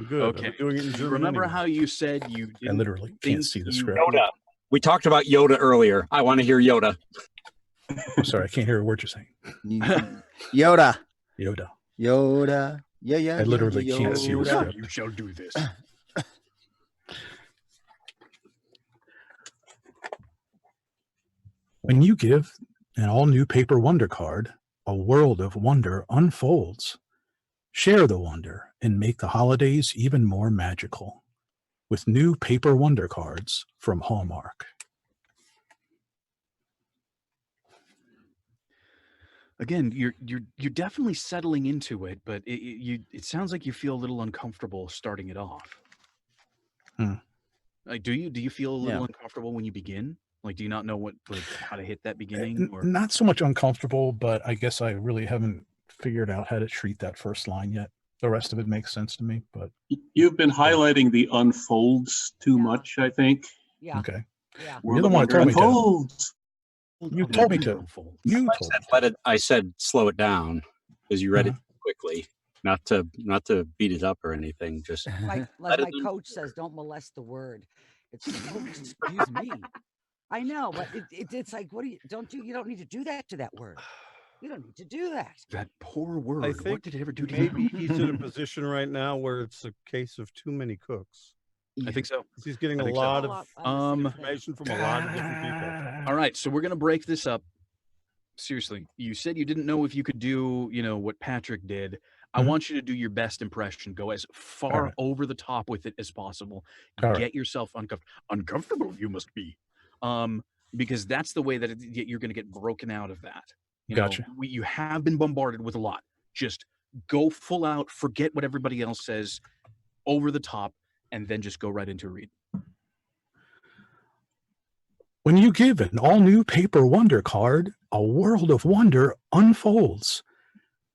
Good. Okay. I'm doing it in German Remember anyway. how you said you I didn't literally can't think see the you script. Yoda. We talked about Yoda earlier. I want to hear Yoda. I'm sorry, I can't hear a word you're saying. Yoda. Yoda. Yoda. Yeah. I literally yeah, can't see the Yoda. script. You shall do this. When you give an all new paper wonder card, a world of wonder unfolds. Share the wonder and make the holidays even more magical with new paper wonder cards from Hallmark. Again, you're definitely settling into it, but it sounds like you feel a little uncomfortable starting it off. Like, do you feel a little uncomfortable when you begin? Like, do you not know how to hit that beginning? Or Not so much uncomfortable, but I guess I really haven't figured out how to treat that first line yet. The rest of it makes sense to me, but You've been highlighting the unfolds too much, I think. Yeah. okay. Yeah. You're the one that told me to. Unfolds. You told me to. You told me to. I said slow it down because you read it quickly. Not to beat it up or anything. Just Like my coach says, don't molest the word. It's oh, excuse me. I know, but it's like, what do you don't need to do that to that word. You don't need to do that. That poor word. I What think did it ever do to maybe you? he's in a position right now where it's a case of too many cooks. I think so. He's getting I a think so. lot of information from a lot of different people. All right, so we're gonna break this up. Seriously, you said you didn't know if you could do, what Patrick did. I want you to do your best impression. Go as far over the top with it as possible. Get yourself uncomfortable. You must be, because that's the way that you're going to get broken out of that. Gotcha. You have been bombarded with a lot. Just go full out. Forget what everybody else says. Over the top, and then just go right into a read. When you give an all-new paper wonder card, a world of wonder unfolds.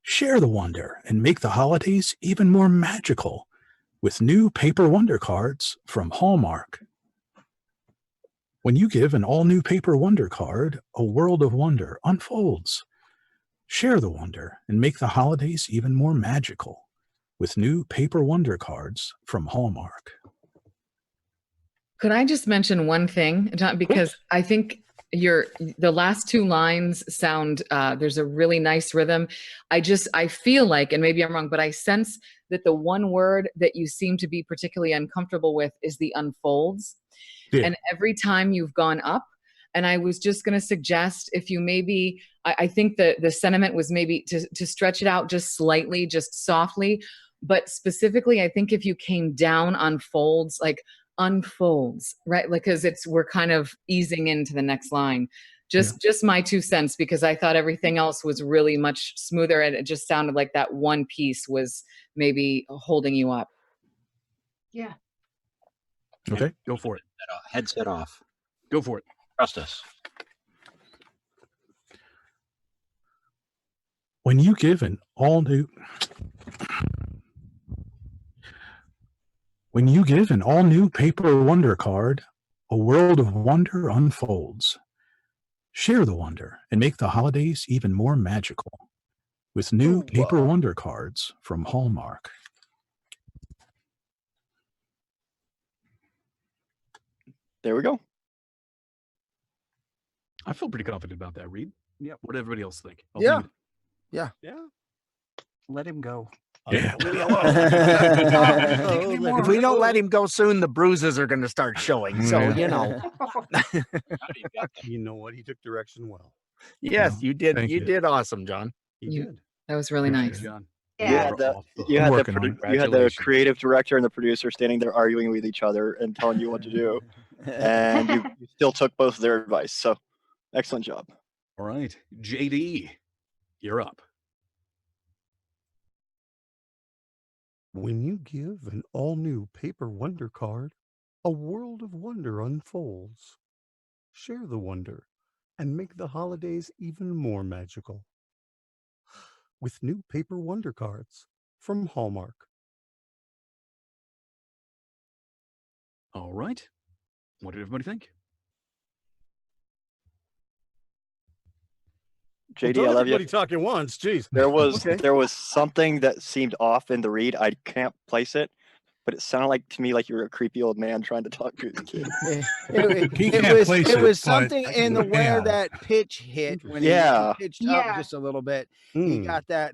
Share the wonder and make the holidays even more magical with new paper wonder cards from Hallmark. When you give an all-new paper wonder card, a world of wonder unfolds. Share the wonder and make the holidays even more magical with new paper wonder cards from Hallmark. Could I just mention one thing, John? Because I think the last two lines sound there's a really nice rhythm. I feel like, and maybe I'm wrong, but I sense that the one word that you seem to be particularly uncomfortable with is the unfolds. Yeah. And every time you've gone up, and I was just going to suggest if you maybe, I think the sentiment was maybe to stretch it out just slightly, just softly, but specifically, I think if you came down on folds, like unfolds, right? Like, because we're kind of easing into the next line. Just my 2 cents, because I thought everything else was really much smoother, and it just sounded like that one piece was maybe holding you up. Yeah. Okay. Go for it. Headset off. Go for it. Trust us. When you give an all-new paper wonder card, a world of wonder unfolds. Share the wonder and make the holidays even more magical with new paper wonder cards from Hallmark. There we go. I feel pretty confident about that, Reed. Yep. What did everybody else think? I'll Yeah. leave it- Yeah. Yeah. Let him go. Yeah. Leave me alone. If we don't let him go soon, the bruises are going to start showing. So, Yeah. you know. You know what? He took direction well. Yes, Well, you did. thank You you. did awesome, John. He You- did. That was really Appreciate nice. it. John. You You had are the off the you hook. had the Working on it. you had the Congratulations. creative director and the producer standing there arguing with each other and telling you what to do, and you still took both their advice. So, excellent job. All right. JD, you're up. When you give an all-new paper wonder card, a world of wonder unfolds. Share the wonder and make the holidays even more magical with new paper wonder cards from Hallmark. All right. What did everybody think? Well, JD, don't I love you. everybody talk at once. Jeez. There was Okay. there was something that seemed off in the read. I can't place it, but it sounded like to me like you were a creepy old man trying to talk to the kid. He can't place it it, was but something in the where man. that pitch hit when he Yeah. pitched up Yeah. just a little bit. He Hmm. got that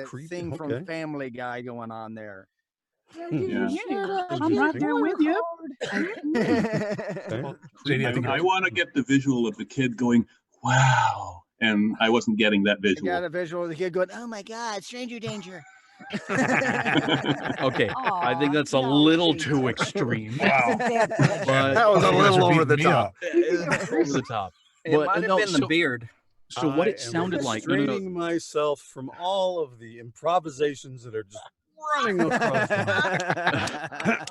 creep- thing from okay. Family Guy going on there. Yeah. I'm right there with you. Okay. Well, JD, I think I want to get the visual of the kid going, wow. And I wasn't getting that I visual. got a visual of the kid going, "Oh my God, stranger danger." Okay. I think Aw, that's a no, little Jesus. too extreme. Wow. But That was a You guys little are over beating the me top. up. over the top. It But might have no, been the so, beard. so what I it sounded am like. restraining myself from all of the improvisations that are just running across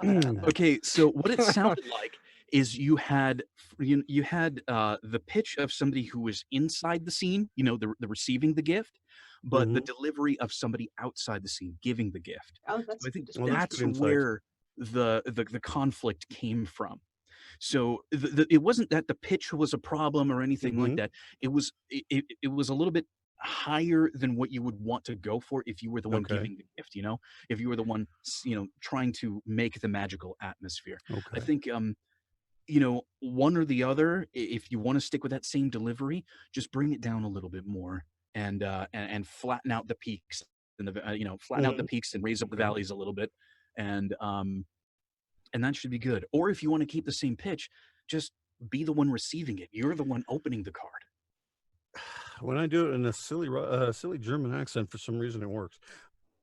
my Okay, so what it sounded like is you had the pitch of somebody who was inside the scene, the receiving the gift, but the delivery of somebody outside the scene giving the gift. Oh, that's So I think Well, that's that's good insight. where the conflict came from. So it wasn't that the pitch was a problem or anything like that. It was it was a little bit higher than what you would want to go for if you were the one Okay. giving the gift, if you were the one trying to make the magical atmosphere. I Okay. think one or the other, if you want to stick with that same delivery, just bring it down a little bit more and flatten out the peaks and flatten out the peaks and raise up the Okay. valleys a little bit, and that should be good. Or if you want to keep the same pitch, just be the one receiving it. You're the one opening the card. When I do it in a silly German accent, for some reason it works,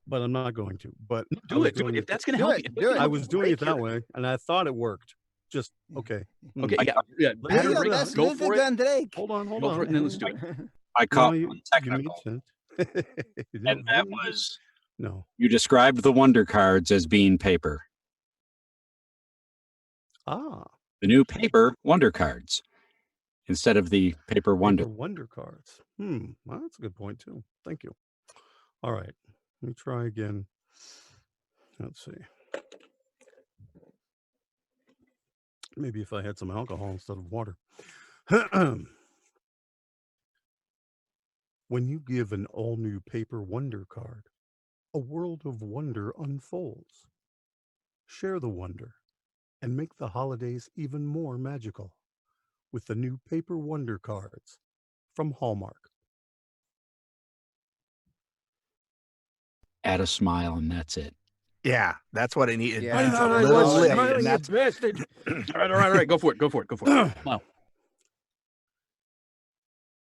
but I'm not going to. But I Do was it. Do it. doing If that's going to Do help it, you. if do that's gonna it. I help was you doing it break your- that way, and I thought it worked. Just okay. Okay, yeah, Let pattern me- break, let's go for it. Drake. Hold on. Go for it, and then let's do it. I caught No, one you made technical, sense. and that was no. you described the wonder cards as being paper. Ah, The new paper wonder cards instead of the paper wonder. paper wonder cards. Well, that's a good point too. Thank you. All right, let me try again. Let's see. Maybe if I had some alcohol instead of water. When you give an all-new paper wonder card, a world of wonder unfolds. Share the wonder and make the holidays even more magical with the new paper wonder cards from Hallmark. Add a smile, and that's it. Yeah, that's what I needed. Yeah. I Just a thought I little was lip, smiling, and you that's bastard. All right. Go for it. Wow.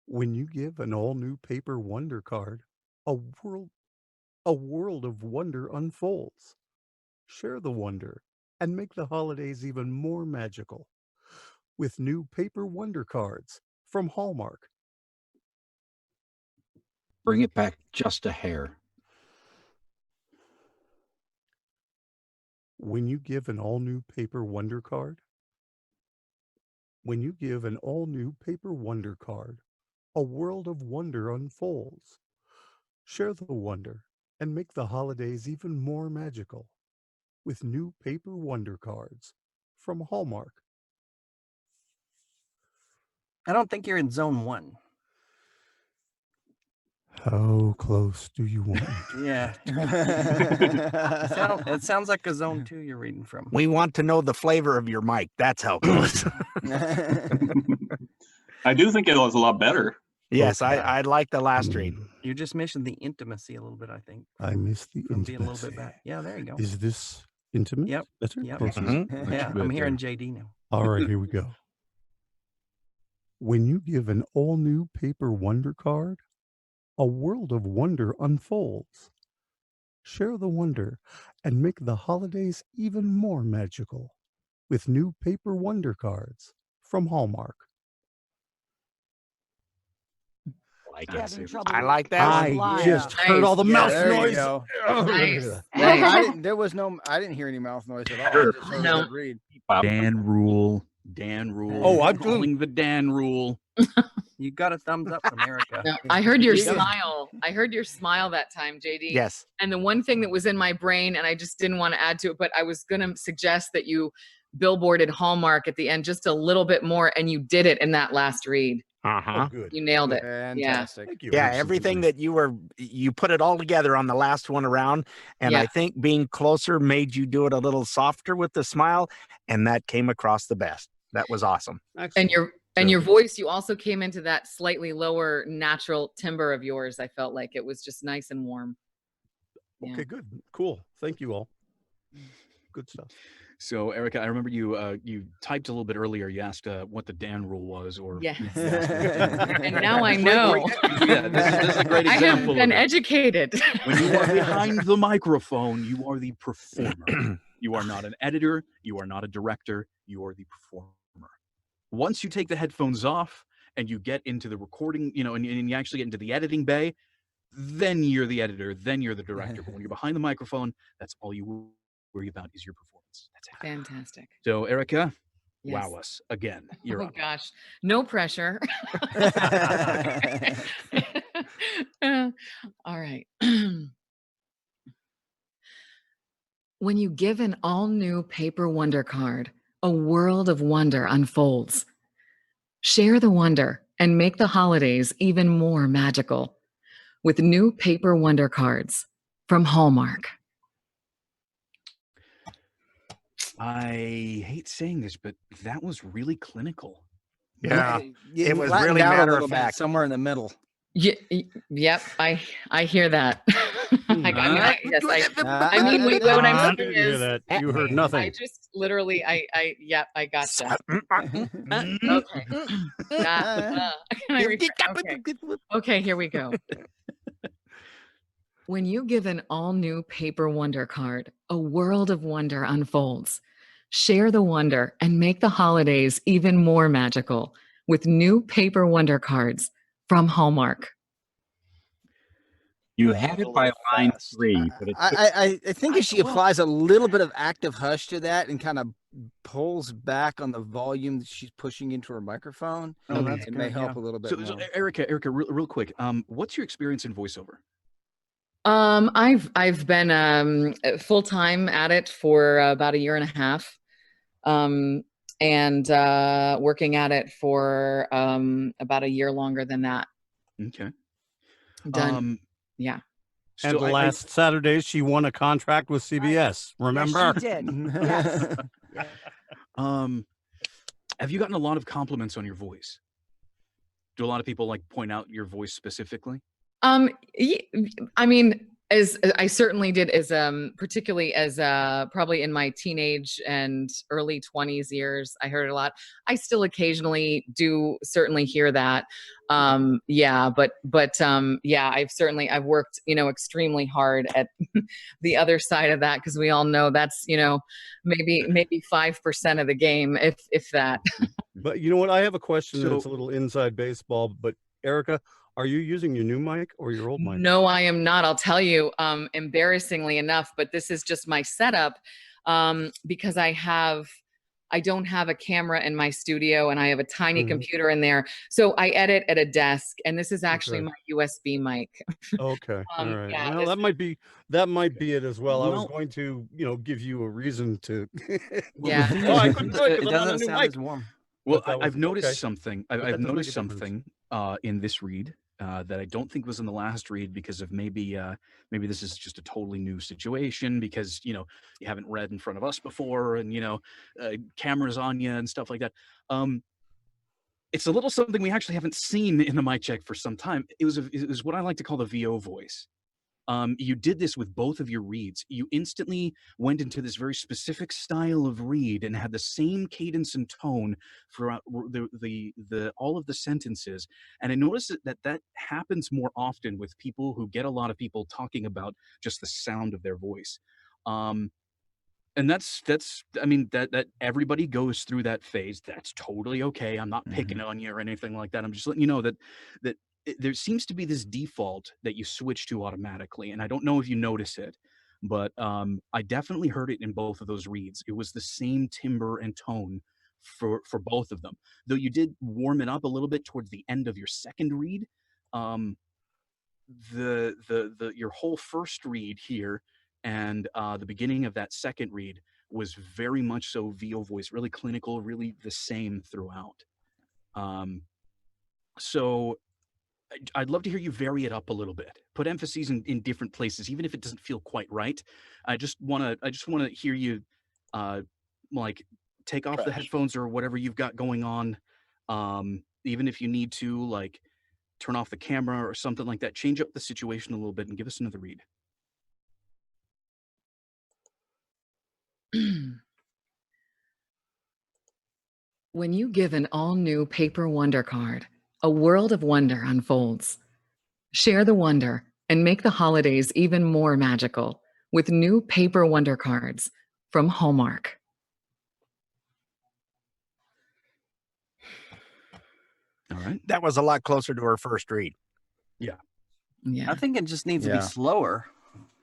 When you give an all-new paper wonder card, a world of wonder unfolds. Share the wonder and make the holidays even more magical with new paper wonder cards from Hallmark. Bring it back just a hair. When you give an all-new paper wonder card, a world of wonder unfolds. Share the wonder and make the holidays even more magical with new paper wonder cards from Hallmark. I don't think you're in zone 1. How close do you want me? Yeah. It sounds like a zone 2 you're reading from. We want to know the flavor of your mic. That's how close. I do think it was a lot better. Yes, Okay. I like the last read. You're just missing the intimacy a little bit, I think. I missed the From being a little intimacy. bit back. Yeah, there you go. Is this intimate? Yep. Better? Yep. Closer? Mhm. Yeah, I'm hearing JD now. All right, here we go. When you give an all-new paper wonder card, a world of wonder unfolds. Share the wonder and make the holidays even more magical with new paper wonder cards from Hallmark. I like that I one. just heard all the mouth there noise. You go. Nice. Well, I didn't hear any mouth noise at all. I just heard No. a good read. Dan rule. Dan rule. Oh, I'm calling the Dan rule. You got a thumbs up from Erica. No, I heard your You got- smile. I heard your smile that time, JD. Yes. And the one thing that was in my brain, and I just didn't want to add to it, but I was going to suggest that you billboarded Hallmark at the end just a little bit more, and you did it in that last read. Uh-huh. Oh, good. You nailed it. Fantastic. Thank you. Yeah, everything that you put it all together on the last one around. And Yeah. I think being closer made you do it a little softer with the smile. And that came across the best. That was awesome. And your voice, you also came into that slightly lower natural timbre of yours. I felt like it was just nice and warm. Yeah. Okay, good. Cool. Thank you all. Good stuff. So, Erica, I remember you typed a little bit earlier. You asked what the Dan rule was, or Yes. you asked- And now I know. Yeah, this is a great I example. have been of it. educated. When you are behind the microphone, you are the performer. You are not an editor. You are not a director. You are the performer. Once you take the headphones off and you get into the recording, and you actually get into the editing bay, then you're the editor. Then you're the director. But when you're behind the microphone, that's all you worry about is your performance. That's it. Fantastic. So, Erica, Yes. wow us again. You're Oh up. gosh, no pressure. All right. When you give an all-new paper wonder card, a world of wonder unfolds. Share the wonder and make the holidays even more magical with new paper wonder cards from Hallmark. I hate saying this, but that was really clinical. Yeah. It was flattened really out a matter little of bit, fact. somewhere in the middle. Yep, I hear that. I mean, what I'm I saying didn't hear is, that. You heard I nothing. just literally, I gotcha. Okay. Can I okay, here we go. When you give an all-new paper wonder card, a world of wonder unfolds. Share the wonder and make the holidays even more magical with new paper wonder cards from Hallmark. You had it by line 3, but it took I think if she applies a little bit of active hush to that and kind of pulls back on the volume that she's pushing into her microphone, it may help a little bit So, more. Erica, real quick. What's your experience in voiceover? I've been full time at it for about 1.5 years, and working at it for about 1 year longer than that. Okay. Done. Yeah. And So last Saturday, she won a contract with CBS. Remember? Yes, she did. Yes. Have you gotten a lot of compliments on your voice? Do a lot of people point out your voice specifically? I mean, as I certainly did, as particularly as probably in my teenage and early 20s years, I heard it a lot. I still occasionally do certainly hear that. Yeah, but yeah, I've worked, extremely hard at the other side of that, because we all know that's, maybe 5% of the game, if that. But you know what? I have a question So- that's a little inside baseball. But Erica, are you using your new mic or your old mic? No, I am not. I'll tell you, embarrassingly enough, but this is just my setup, because I don't have a camera in my studio, and I have a tiny computer in there. So I edit at a desk, and this is actually Okay. my USB mic. Okay. All right. yeah, Well, that might be it as well. I was Well- going to, give you a reason to. Yeah. Oh, I couldn't do it 'cause It I'm on a doesn't new sound mic. as warm. Well, But that I've was- noticed okay. something. But that I've doesn't make noticed a difference. something in this read that I don't think was in the last read, because of maybe this is just a totally new situation, because you haven't read in front of us before, and cameras on you and stuff like that. It's a little something we actually haven't seen in the mic check for some time. It was what I like to call the VO voice. You did this with both of your reads. You instantly went into this very specific style of read and had the same cadence and tone throughout the all of the sentences. And I noticed that happens more often with people who get a lot of people talking about just the sound of their voice. And that's I mean that everybody goes through that phase. That's totally okay. I'm not picking on you or anything like that. I'm just letting you know that there seems to be this default that you switch to automatically, and I don't know if you notice it, but I definitely heard it in both of those reads. It was the same timbre and tone for both of them, though you did warm it up a little bit towards the end of your second read. Um, the your whole first read here and the beginning of that second read was very much so VO voice, really clinical, really the same throughout. So I'd love to hear you vary it up a little bit. Put emphases in different places, even if it doesn't feel quite right. I just wanna hear you like take off the headphones or whatever you've got going on. Even if you need to like turn off the camera or something like that, change up the situation a little bit and give us another read. When you give an all-new paper wonder card, a world of wonder unfolds. Share the wonder and make the holidays even more magical with new paper wonder cards from Hallmark. All right. That was a lot closer to our first read. Yeah. Yeah. I think it just needs to be Yeah. slower.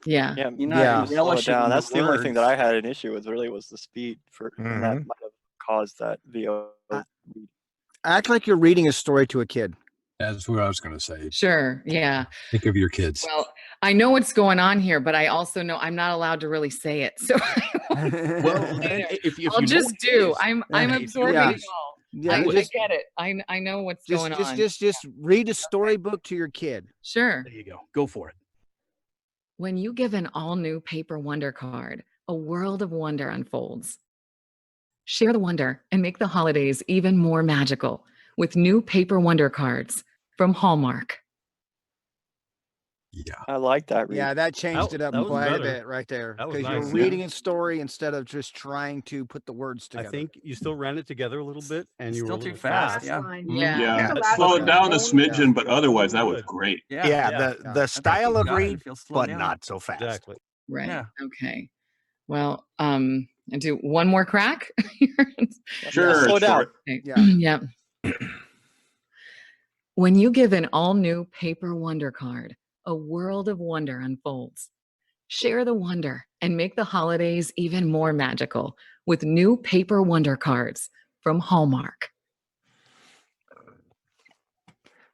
Yeah. Yeah, You're maybe not just slow it relishing down. the That's the only thing that words. I had an issue with. Really, was the speed and that might have caused that VO. Act like you're reading a story to a kid. That's what I was going to say. Sure. Yeah. Think of your kids. Well, I know what's going on here, but I also know I'm not allowed to really say it. So Well, then if I'll you know just what it do. is, I'm if you absorbing know what it it is, all. Yeah, I just get it. I know what's going on. just read a storybook to your kid. Sure. There you go. Go for it. When you give an all-new paper wonder card, a world of wonder unfolds. Share the wonder and make the holidays even more magical with new paper wonder cards from Hallmark. Yeah. I like that read. Yeah, that changed it up that was quite a better. bit right there That was because nice, you're yeah. reading a story instead of just trying to put the words I together. think you still ran it together a little bit, and you were a Still little too fast. Yeah. Yeah, But slow it down a tone- smidgen, but otherwise that was good. great. Yeah, the style of read, If you'll slow but down. not so fast. Exactly. Right. Yeah. Okay. Well, I do one more crack. Sure, slow it's down. short. Okay. Yeah. Yeah. When you give an all-new paper wonder card, a world of wonder unfolds. Share the wonder and make the holidays even more magical with new paper wonder cards from Hallmark.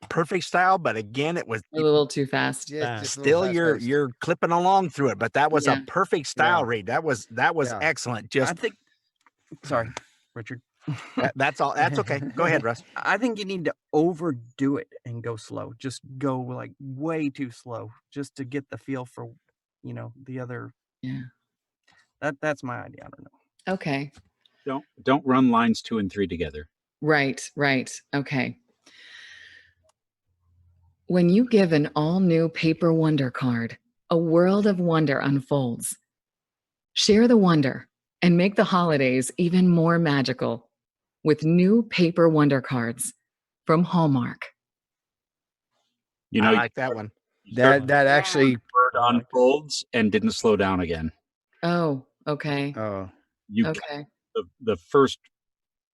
Perfect style, but again, it was A little too fast. Just a little still fast-paced. you're clipping along through it, but that was Yeah. a perfect style Yeah. read. That was Yeah. excellent. I Just think. Sorry, Richard. that's all. That's okay. Go ahead, Russ. I think you need to overdo it and go slow. Just go like way too slow, just to get the feel for, the other. Yeah. That's my idea. I don't know. Okay. Don't run lines 2 and 3 together. Right. Okay. When you give an all-new paper wonder card, a world of wonder unfolds. Share the wonder and make the holidays even more magical with new paper wonder cards from Hallmark. You know, I like that one. That actually. word unfolds and didn't slow down again. Oh, okay. Oh. You Okay. the first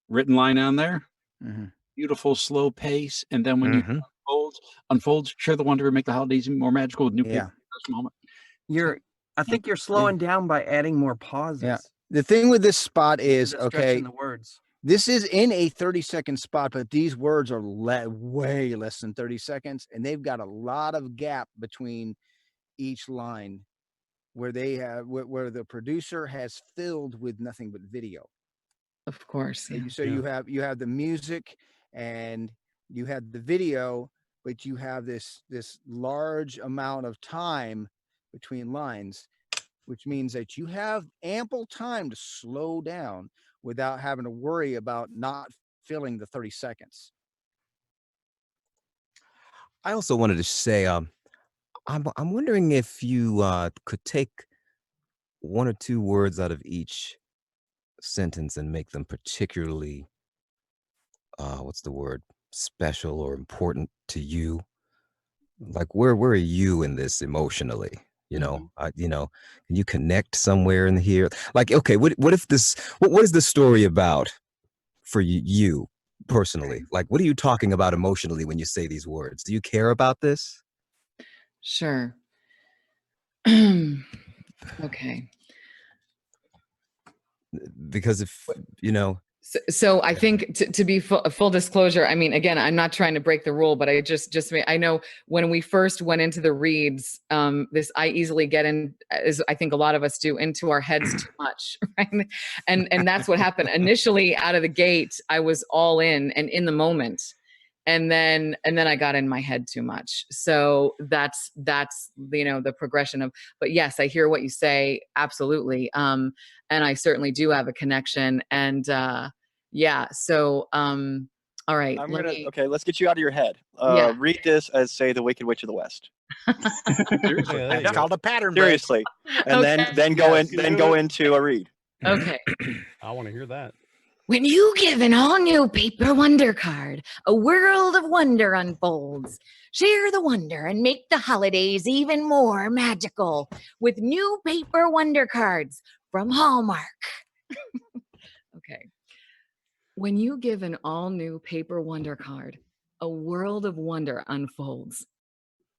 written line on there, Mhm. beautiful slow pace, and then when you unfolds, share the wonder and make the holidays even more magical with new Yeah. paper from Hallmark. I think you're slowing down by adding more pauses. Yeah. The thing with this spot is, Instead of okay, stretching the words. this is in a 30-second spot, but these words are way less than 30 seconds, and they've got a lot of gap between each line where they have where the producer has filled with nothing but video. Of course. Yeah. So you have the music and you have the video, but you have this large amount of time between lines, which means that you have ample time to slow down without having to worry about not filling the 30 seconds. I also wanted to say, I'm wondering if you could take one or two words out of each sentence and make them particularly, what's the word, special or important to you. Like where are you in this emotionally? Can you connect somewhere in here? Like, okay, what if this? What is this story about for you personally? Like, what are you talking about emotionally when you say these words? Do you care about this? Sure. Okay. Because if So I think to be full disclosure, I mean, again, I'm not trying to break the rule, but I know when we first went into the reads, I easily get in, as I think a lot of us do, into our heads too much, right? And that's what happened initially out of the gate. I was all in and in the moment, and then I got in my head too much. So that's the progression of. But yes, I hear what you say, absolutely. And I certainly do have a connection, and yeah. So all right, Okay, let's get you out of your head. Yeah. Read this as, say, the Wicked Witch of the West. Seriously, that's called a pattern break. Seriously, and then go into a read. Okay. I want to hear that. When you give an all-new paper wonder card, a world of wonder unfolds. Share the wonder and make the holidays even more magical with new paper wonder cards from Hallmark. Okay. When you give an all-new paper wonder card, a world of wonder unfolds.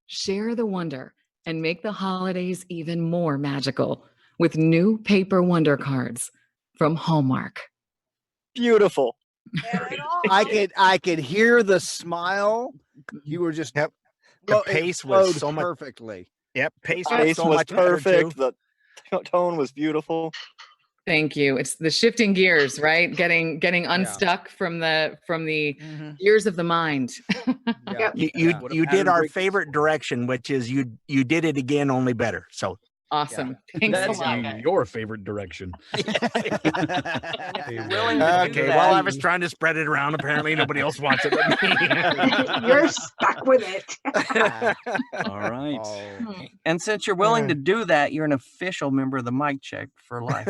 Share the wonder and make the holidays even more magical with new paper wonder cards from Hallmark. Beautiful. I could hear the smile. You were just the pace was so much perfectly. Yep, pace Pace so was much better, perfect. too. The tone was beautiful. Thank you. It's the shifting gears, right? Getting unstuck from the gears of the mind. You did our favorite direction, which is you did it again, only better. So awesome. Thanks a lot. Your favorite direction. Okay, well, I was trying to spread it around. Apparently, nobody else wants it but me. You're stuck with it. All right. And since you're willing to do that, you're an official member of the Mic Check for life.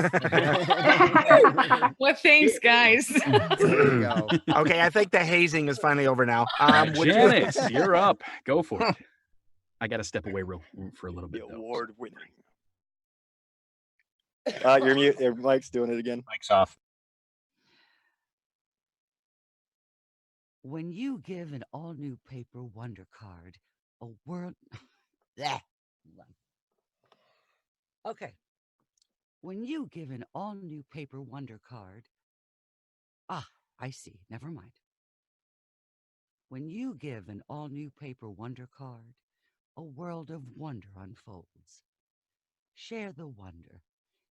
Well, thanks, guys. There you go. Okay, I think the hazing is finally over now. Janet, you're up. Go for it. I got to step away for a little bit. Award winning. You're mute. Your mic's doing it again. Mic's off. When you give an all-new paper wonder card, a world... Okay. When you give an all-new paper wonder card... I see. Never mind. When you give an all-new paper wonder card, a world of wonder unfolds. Share the wonder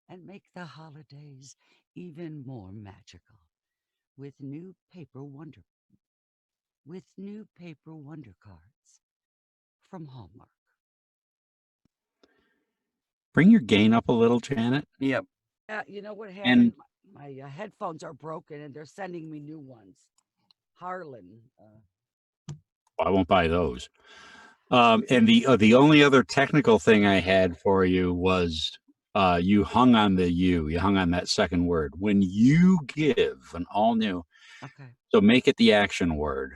and make the holidays even more magical with new paper wonder cards from Hallmark. Bring your gain up a little, Janet. Yep. You know what And- happened? My headphones are broken and they're sending me new ones. Harlan. I won't buy those. And the only other technical thing I had for you was you hung on you hung on that second word. When you give an all new, Okay. So make it the action word.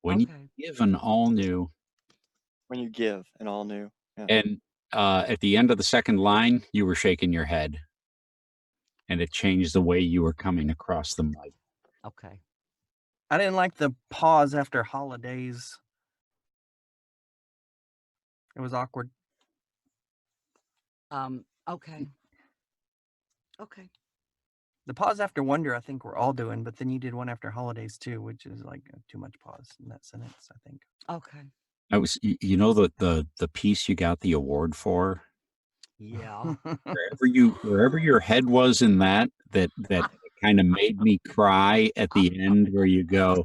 When you give an all new, When you give an all new. Yeah. and at the end of the second line, you were shaking your head, and it changed the way you were coming across the mic. Okay. I didn't like the pause after holidays. It was awkward. Okay. Okay. The pause after wonder, I think we're all doing, but then you did one after holidays too, which is like too much pause in that sentence, I think. Okay. I was, the piece you got the award for. Yeah. wherever your head was in that kind of made me cry at the end, where you go,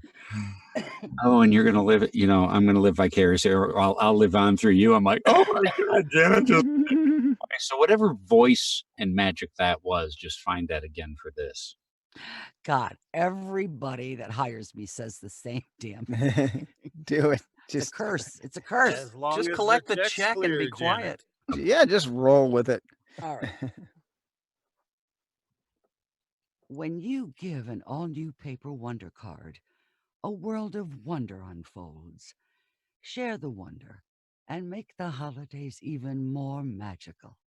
oh, and you're gonna live, I'm gonna live vicariously, or I'll live on through you. I'm like, oh my God, Janet, just. Okay, so whatever voice and magic that was, just find that again for this. God, everybody that hires me says the same damn thing. Do it. It's a curse. It's a curse. As long Just as collect the check's check and be clear, quiet. Janet. Yeah, just roll with it. All right. When you give an all-new paper wonder card, a world of wonder unfolds. Share the wonder and make the holidays even more magical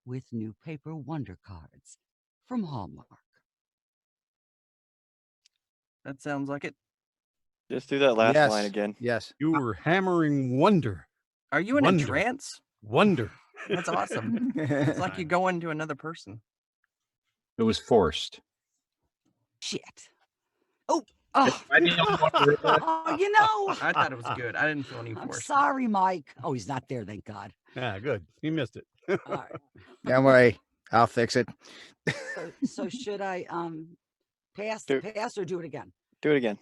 with new paper wonder cards from Hallmark. That sounds like it. Just do that last line Yes. again. Yes. You were hammering wonder. Are you in a Wonder. trance? Wonder. That's awesome. It's like you go into another person. It was forced. Shit. Oh, oh. Am I the only one who heard that? Oh, you know. I thought it was good. I didn't feel any I'm force. sorry, Mike. Oh, he's not there, thank God. Ah, good. You missed it. All right. Don't worry. I'll fix it. So should I pass or do it again? Do it again.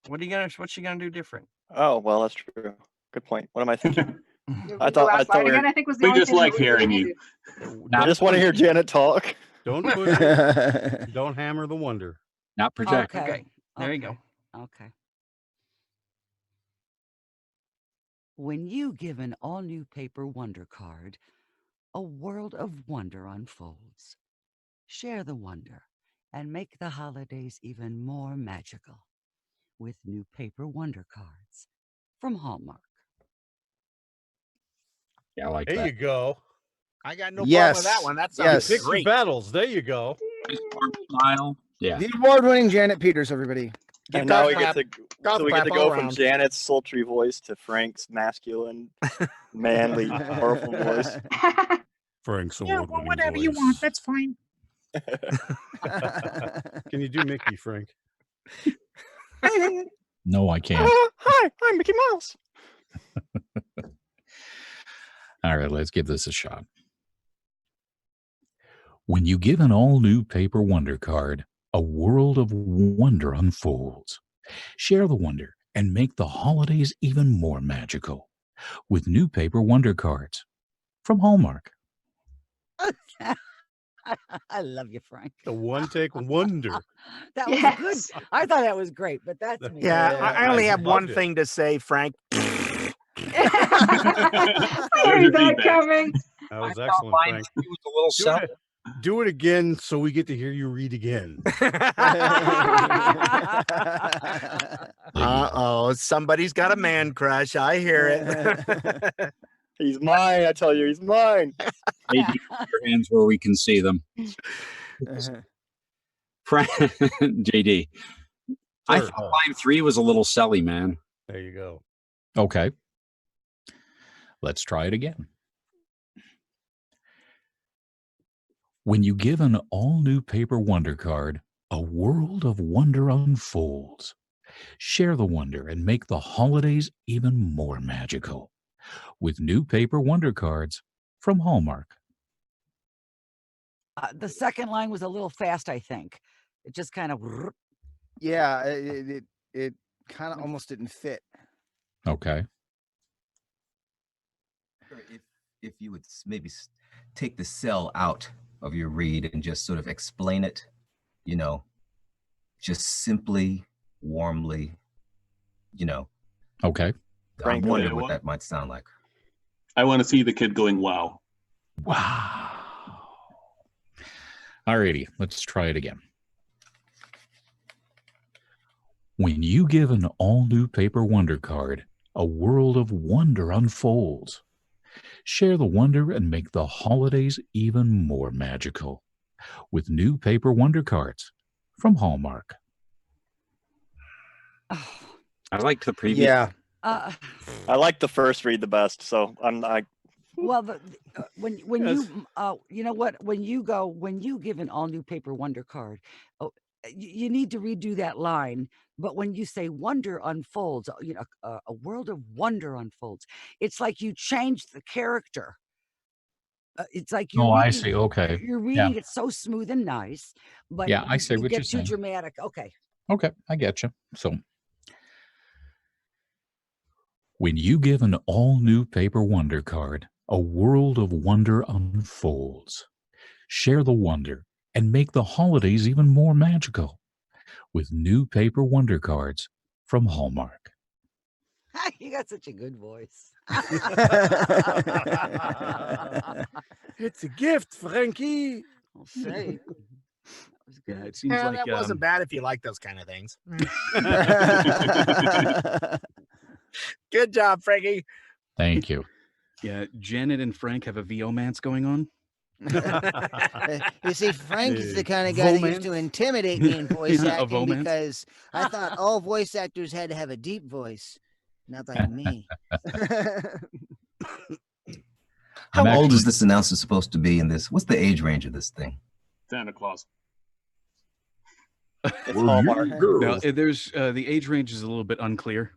What's she gonna do different? Oh, well, that's true. Good point. What am I thinking? The I thought last line we were, again, I think was the We only just thing that like we were hearing gonna you. do. I just want to hear Janet talk. Don't don't hammer the wonder. Not project. Okay. There you go. Okay. When you give an all-new paper wonder card, a world of wonder unfolds. Share the wonder and make the holidays even more magical with new paper wonder cards from Hallmark. Yeah, I like There that. you go. I got no problem with that Yes. one. That You sounds pick your great. battles. There you go. Smile. Yeah. The award-winning Janet Peters, everybody. Give And now golf we get clap. to Golf so we get to clap all go from around. Janet's sultry voice to Frank's masculine, manly, powerful voice. Frank's Yeah, award well, winning whatever voice. you want, that's fine. Can you do Mickey, Frank? No, I can't. Hi, I'm Mickey Mouse. All right, let's give this a shot. When you give an all-new paper wonder card, a world of wonder unfolds. Share the wonder and make the holidays even more magical with new paper wonder cards from Hallmark. I love you, Frank. The one take wonder. That was Yes. good. I thought that was great, but that's me. Yeah, I only I have one loved it. thing to say, Frank. I There's heard your that feedback. coming. That was I thought excellent, mine Frank. was a little self. Do it again so we get to hear you read again. Uh-oh, somebody's got a man crush. I hear it. He's mine, I tell you, he's mine. Maybe put your hands where we can see them. Frank, JD. I Sure. thought line 3 was a little selly, man. There you go. Okay. Let's try it again. When you give an all-new paper wonder card, a world of wonder unfolds. Share the wonder and make the holidays even more magical with new paper wonder cards from Hallmark. The second line was a little fast, I think. It just kind of. Yeah, it kind of almost didn't fit. Okay. If you would maybe take the cell out of your read and just sort of explain it, just simply, warmly, Okay. I wonder Yeah, what that might sound like. I want to see the kid going, wow. Wow. Alrighty, let's try it again. When you give an all-new paper wonder card, a world of wonder unfolds. Share the wonder and make the holidays even more magical with new paper wonder cards from Hallmark. I liked the previous. Yeah. I like the first read the best, so Well, when Yes. you know what, when you give an all new paper wonder card, you need to redo that line. But when you say wonder unfolds, a world of wonder unfolds. It's like you changed the character. It's like you're Oh, I reading, see. Okay. you're Yeah. reading it so smooth and nice, but Yeah, I see you what get you're too saying. dramatic. Okay. Okay, I get you. So, when you give an all-new paper wonder card, a world of wonder unfolds. Share the wonder and make the holidays even more magical with new paper wonder cards from Hallmark. You got such a good voice. It's a gift, Frankie. I'll say. Yeah, it seems Yeah, like that wasn't bad if you like those kind of things. Good job, Frankie. Thank you. Yeah, Janet and Frank have a VO-mance going on. You see, Frank is the kind of guy that used to intimidate me in voice Yeah, a acting vomance. because I thought all voice actors had to have a deep voice, not like me. How old is this announcer supposed to be in this? What's the age range of this thing? Santa Claus. It's Hallmark. Now, there's the age range is a little bit unclear.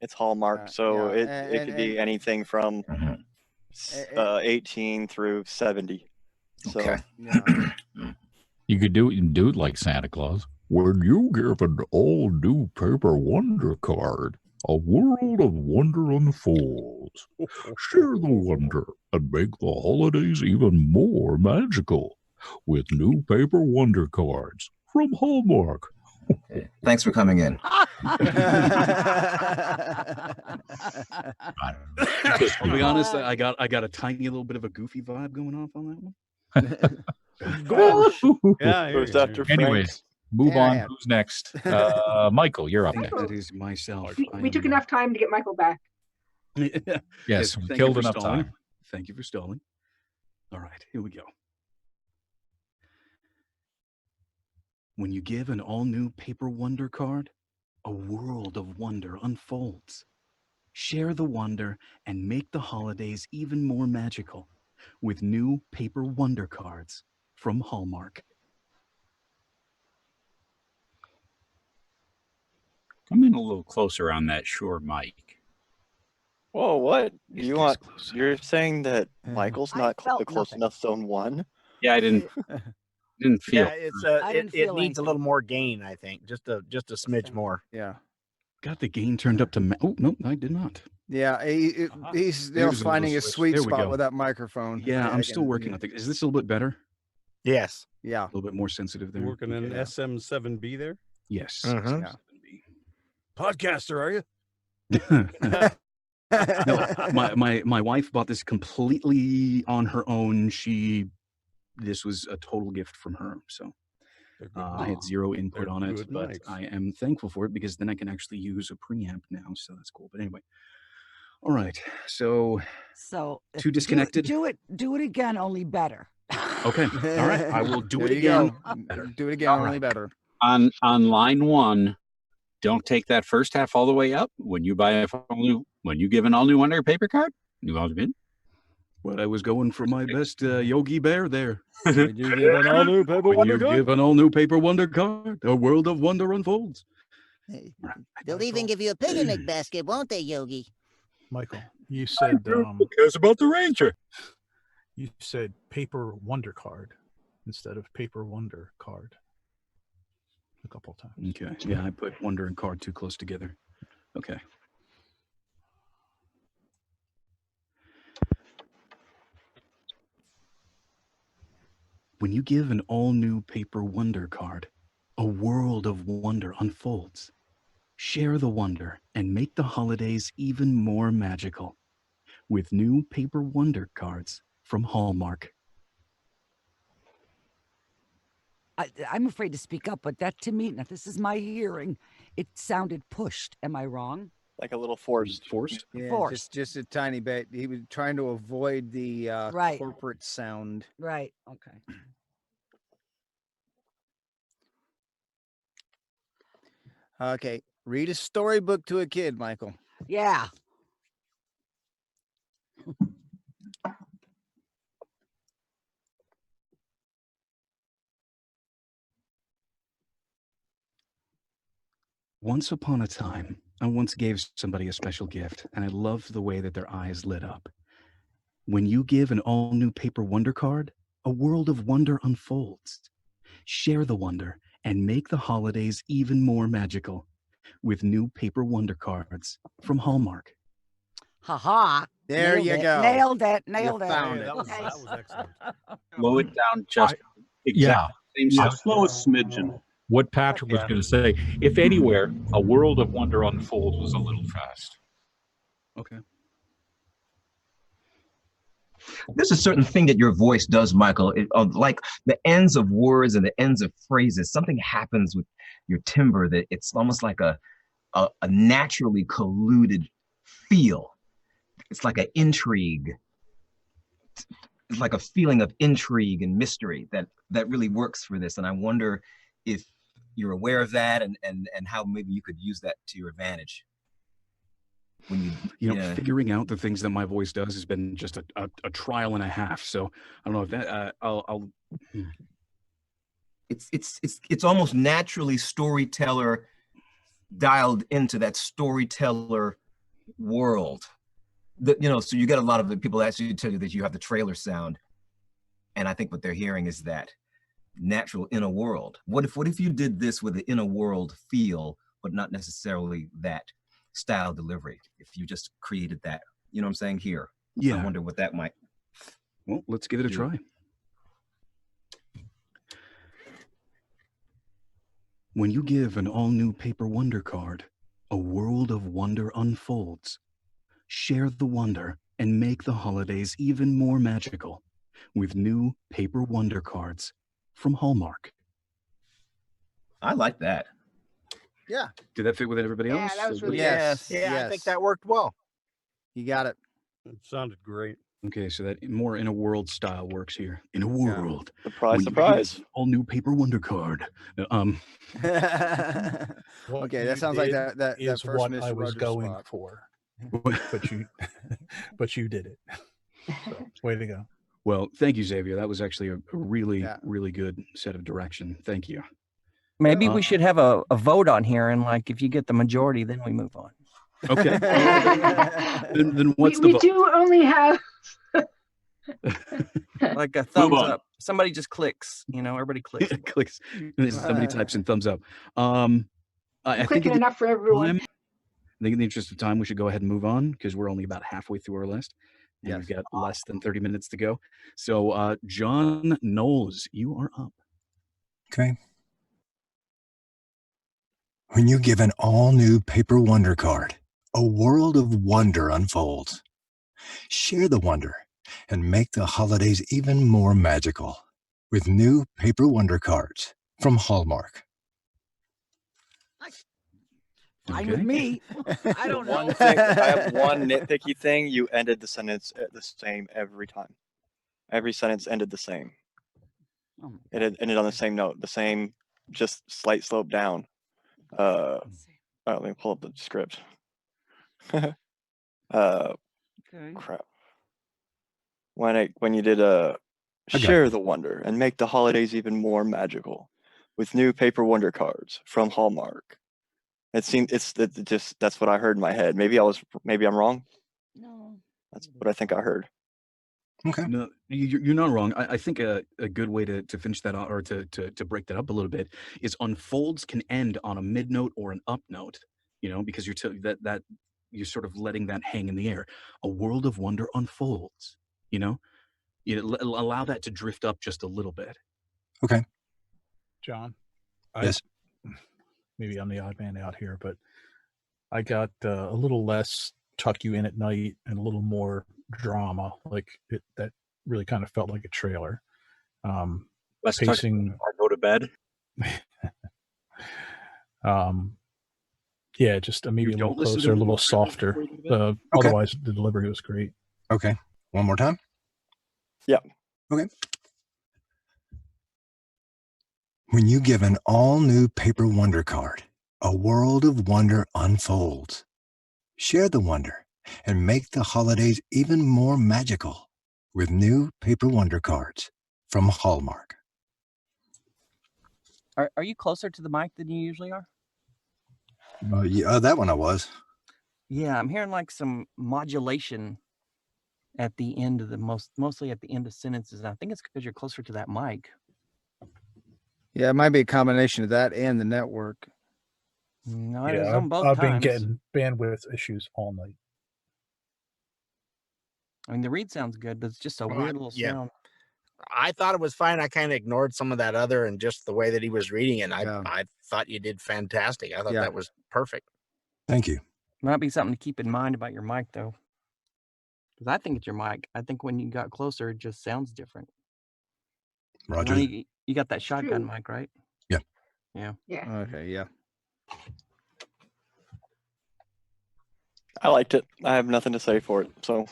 It's Hallmark, so yeah, it could be anything from 18 through 70. So Okay. You could do it like Santa Claus. When you give an all-new paper wonder card, a world of wonder unfolds. Share the wonder and make the holidays even more magical with new paper wonder cards from Hallmark. Okay. Thanks for coming in. I'll be honest, I got a tiny little bit of a goofy vibe going off on that one. Yeah. Who's after Frank? Anyways, move Yeah, on. yeah. Who's next? Michael, you're up next. That is myself. We took enough time to get Michael back. Yes, we thank killed you for enough stalling. time. Thank you for stalling. All right, here we go. When you give an all-new paper wonder card, a world of wonder unfolds. Share the wonder and make the holidays even more magical with new paper wonder cards from Hallmark. Come in a little closer on that Shure mic. Whoa, what? You're saying that Michael's not close enough zone 1? Yeah, I didn't feel. Yeah, it's I it didn't feel needs a anything. little more gain, I think. Just a smidge more. Yeah. Got the gain turned up to oh no, I did not. Yeah, he's still There's a finding little his switch. sweet There we spot go. with that microphone. Yeah, I I'm still can- working on things. Is this a little bit better? Yes. Yeah. A little bit more sensitive there. Working on Yeah. SM7B there? Yes. Mhm. Podcaster, are you? No, my wife bought this completely on her own. This was a total gift from her. So I had zero input They're on it, good but mics. I am thankful for it because then I can actually use a preamp now. So that's cool. But anyway, all right. So too disconnected. Do it again, only better. Okay. All right. I will do it There you again. go. Better. Do it again, All only right. better. On line 1, don't take that first half all the way up. When you give an all new wonder paper card, new all new. But I was going for my best Yogi Bear there. When you give an all new paper When wonder you card. give an all new paper wonder card, a world of wonder unfolds. They'll even give you a picnic basket, won't they, Yogi? Michael, you said Who cares about the Ranger? you said paper wonder card instead of paper wonder card a couple times. Okay. Yeah, I put wonder and card too close together. Okay. When you give an all-new paper wonder card, a world of wonder unfolds. Share the wonder and make the holidays even more magical with new paper wonder cards from Hallmark. I'm afraid to speak up, but that to me, now this is my hearing, it sounded pushed. Am I wrong? Like a little forced. Forced? Yeah, Forced. just a tiny bit. He was trying to avoid the Right. corporate sound. Right. Okay. Okay. Read a storybook to a kid, Michael. Yeah. Once upon a time, I once gave somebody a special gift, and I loved the way that their eyes lit up. When you give an all-new paper wonder card, a world of wonder unfolds. Share the wonder and make the holidays even more magical with new paper wonder cards from Hallmark. Ha-ha. There Nailed you it. go. Nailed it. You Nailed it. found it. That was excellent. Slow it down just Yeah. same Yeah, stuff. slow a smidgen. What Patrick was going to say, if anywhere, a world of wonder unfolds was a little fast. Okay. There's a certain thing that your voice does, Michael. Like the ends of words and the ends of phrases, something happens with your timbre that it's almost like a naturally colluded feel. It's like an intrigue. It's like a feeling of intrigue and mystery that really works for this. And I wonder if you're aware of that and how maybe you could use that to your advantage. When figuring out the things that my voice does has been just a trial and a half. So I don't know if that I'll. It's almost naturally storyteller dialed into that storyteller world. So you get a lot of the people actually tell you that you have the trailer sound, and I think what they're hearing is that natural inner world. What if you did this with the inner world feel, but not necessarily that style delivery? If you just created that, you know what I'm saying here? Yeah. I wonder what that might. Well, let's give it a try. When you give an all-new Paper Wonder card, a world of wonder unfolds. Share the wonder and make the holidays even more magical with new Paper Wonder cards from Hallmark. I like that. Yeah. Did that fit with everybody else? Yeah, that was really good. Yes. Yeah, I think that worked well. You got it. It sounded great. Okay, so that more in a world style works here. In a world. Surprise, when you surprise. get an all-new Paper Wonder card. Okay, that sounds like that is first what Mr. I was Rogers going spot. for. But you did it. So, way to go. Well, thank you, Xavier. That was actually a really, really good set of direction. Thank you. Maybe we should have a vote on here, and like if you get the majority, then we move on. Okay. then what's the we vote? do only have Like a thumbs on. up. Somebody just clicks. Everybody clicks. Clicks. Somebody types in thumbs up. I think clicking enough for everyone. I think in the interest of time, we should go ahead and move on because we're only about halfway through our list. And we've got less than 30 minutes to go. So, John Knowles, you are up. Okay. When you give an all-new Paper Wonder card, a world of wonder unfolds. Share the wonder and make the holidays even more magical with new Paper Wonder cards from Hallmark. Fine with me. I don't know. One thing, I have one nitpicky thing. You ended the sentence the same every time. Every sentence ended the same. It ended on the same note, the same, just slight slope down. Let me pull up the script. Crap. When you did share the wonder and make the holidays even more magical with new Paper Wonder cards from Hallmark. It seemed that's what I heard in my head. Maybe I'm wrong. No. That's what I think I heard. Okay. No, you're not wrong. I think a good way to finish that out or to break that up a little bit is unfolds can end on a mid note or an up note, because you're that you're sort of letting that hang in the air. A world of wonder unfolds, allow that to drift up just a little bit. Okay. John. Yes. Maybe I'm the odd man out here, but I got a little less tuck you in at night and a little more drama. Like that really kind of felt like a trailer. Less pacing. I go to bed. Yeah, just maybe a little closer, a little softer. Otherwise, the delivery was great. Okay. One more time. Yeah. Okay. When you give an all-new Paper Wonder card, a world of wonder unfolds. Share the wonder and make the holidays even more magical with new Paper Wonder cards from Hallmark. Are you closer to the mic than you usually are? Yeah, that one I was. Yeah, I'm hearing like some modulation at the end of mostly at the end of sentences. And I think it's because you're closer to that mic. Yeah, it might be a combination of that and the network. No, Yeah, it's on both I've times. been getting bandwidth issues all night. I mean, the read sounds good, but it's just a weird little sound. I thought it was fine. I kind of ignored some of that other and just the way that he was reading it. I thought you did fantastic. I thought that was perfect. Thank you. Might be something to keep in mind about your mic, though. Because I think it's your mic. I think when you got closer, it just sounds different. Roger. You got that shotgun mic, right? Yeah. Yeah. Yeah. Okay. Yeah. I liked it. I have nothing to say for it. So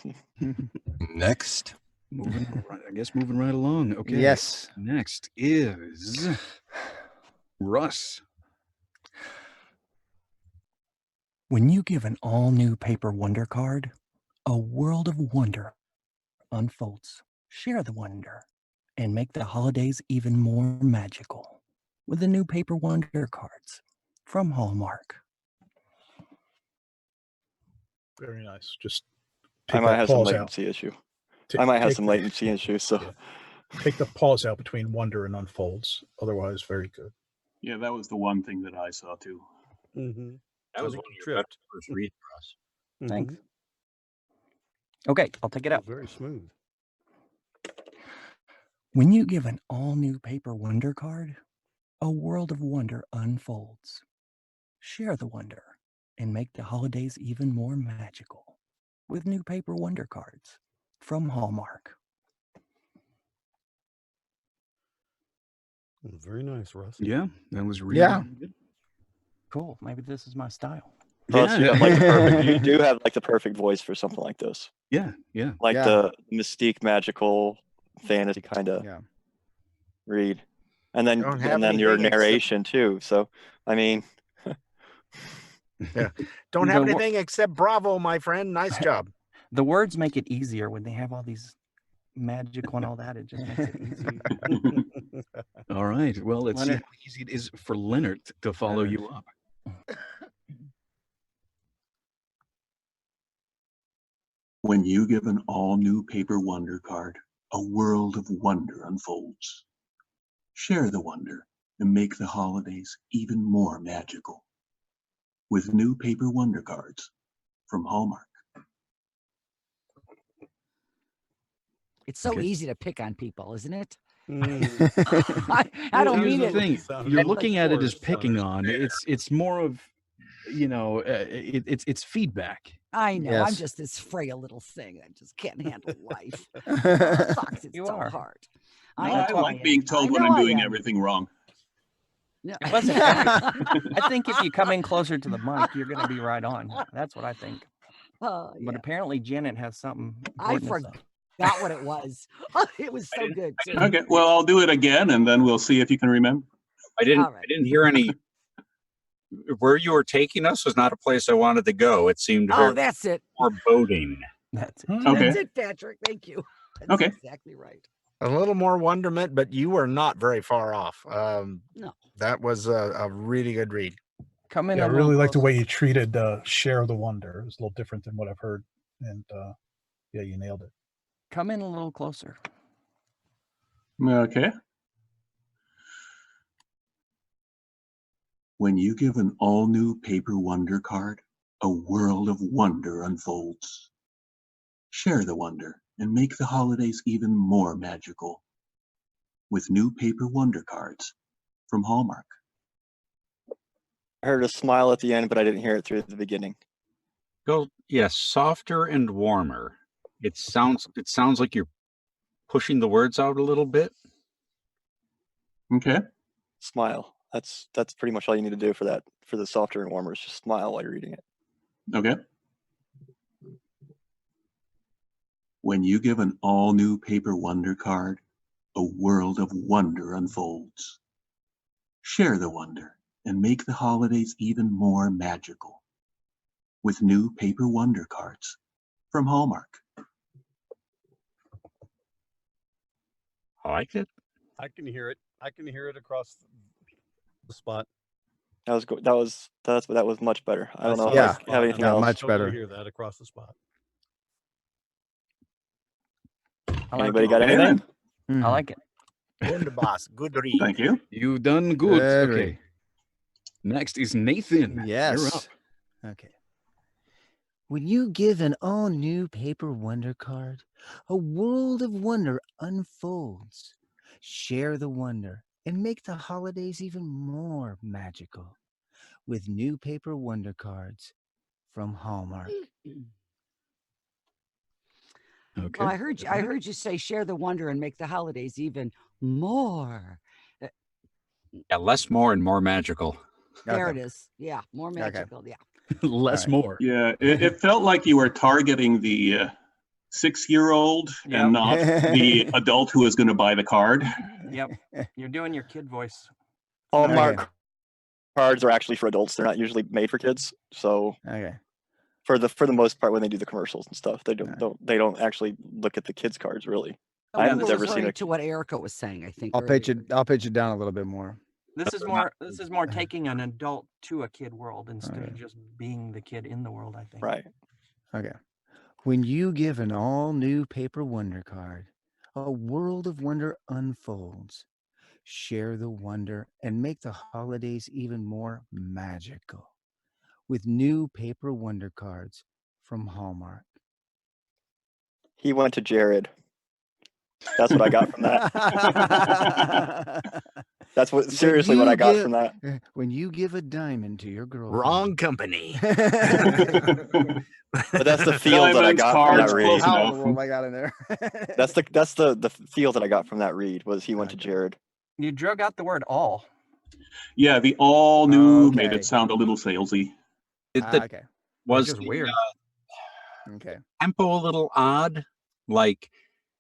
Next. Moving right along. Okay. Yes. Next is Russ. When you give an all-new paper wonder card, a world of wonder unfolds. Share the wonder and make the holidays even more magical with the new paper wonder cards from Hallmark. Very nice. Just I take might that have some pause out. latency issue. I might have some latency issues. So Take the pause out between wonder and unfolds. Otherwise, very good. Yeah, that was the one thing that I saw too. Mm-hmm. That was one of your better first reads, Russ. Thanks. Okay, I'll take it out. Very smooth. When you give an all-new paper wonder card, a world of wonder unfolds. Share the wonder and make the holidays even more magical with new paper wonder cards from Hallmark. Very nice, Russ. Yeah, that was really good. Cool. Maybe this is my style. Plus, you have like the perfect. You do have like the perfect voice for something like this. Yeah. Like the mystique, magical, fantasy kind of read, and then Don't have your anything except- narration too. So, I mean, Yeah. Don't have anything except bravo, my friend. Nice job. The words make it easier when they have all these magical and all that. It just makes it easy. All right. Well, let's see Leonard. how easy it is for Leonard to follow you up. When you give an all-new paper wonder card, a world of wonder unfolds. Share the wonder and make the holidays even more magical with new paper wonder cards from Hallmark. It's so easy to pick on people, isn't it? Mm. I don't Here's mean the it. thing. You're looking at it as picking on. It's more of, it's feedback. I know. I'm Yes. just this frail little thing that just can't handle life. Oh, sucks. It's so hard. No, I like being told when I'm doing everything wrong. No. It wasn't. I think if you come in closer to the mic, you're going to be right on. That's what I think. Oh, But apparently, Janet has something. I important to say. forgot what it was. It was so good. Too. Okay, well, I'll do it again, and then we'll see if you can remember. I didn't. All right. I didn't hear any. Where you were taking us was not a place I wanted to go. It seemed very that's it. foreboding. That's it. Okay. That's it, Patrick. Thank you. That's Okay. exactly right. A little more wonderment, but you were not very far off. No. That was a really good read. Come in. Yeah, I a really little like the closer. way you treated Share the Wonder. It was a little different than what I've heard. And yeah, you nailed it. Come in a little closer. Okay. When you give an all-new paper wonder card, a world of wonder unfolds. Share the wonder and make the holidays even more magical with new paper wonder cards from Hallmark. I heard a smile at the end, but I didn't hear it through the beginning. Go, yes, softer and warmer. It sounds like you're pushing the words out a little bit. Okay. Smile. That's pretty much all you need to do for that. For the softer and warmer, is just smile while you're reading it. Okay. When you give an all-new paper wonder card, a world of wonder unfolds. Share the wonder and make the holidays even more magical with new paper wonder cards from Hallmark. I liked it. I can hear it. I can hear it across the spot. That was much better. I don't know Yeah. if I have anything Yeah, else. much better. I hear that across the spot. Anybody got anything? I like it. Good boss. Good read. Thank you. You've done good. Good Okay. read. Next is Nathan. Yes. You're up. Okay. When you give an all-new paper wonder card, a world of wonder unfolds. Share the wonder and make the holidays even more magical with new paper wonder cards from Hallmark. Okay. Well, I heard you say share the wonder and make the holidays even more. Yeah, less, more, and more magical. There it is. Yeah, more magical. Yeah. Less more. Yeah, it felt like you were targeting the 6-year-old and not the adult who is going to buy the card. Yep. You're doing your kid voice. Hallmark cards are actually for adults. They're not usually made for kids. So for the most part, when they do the commercials and stuff, they don't actually look at the kids cards really. I haven't ever seen it. To what Erica was saying, I think. I'll pitch it down a little bit more. This is more taking an adult to a kid world instead of just being the kid in the world, I think. Right. Okay. When you give an all-new paper wonder card, a world of wonder unfolds. Share the wonder and make the holidays even more magical with new paper wonder cards from Hallmark. He went to Jared. That's what I got from that. That's what seriously what I got from that. When you give a diamond to your girlfriend. Wrong company. But that's the feel that I got from that read. I got in there. That's the feel that I got from that read was he went to Jared. You drug out the word all. Yeah, the all new made it sound a little salesy. Okay. Was just the, weird. Okay. Tempo a little odd? Like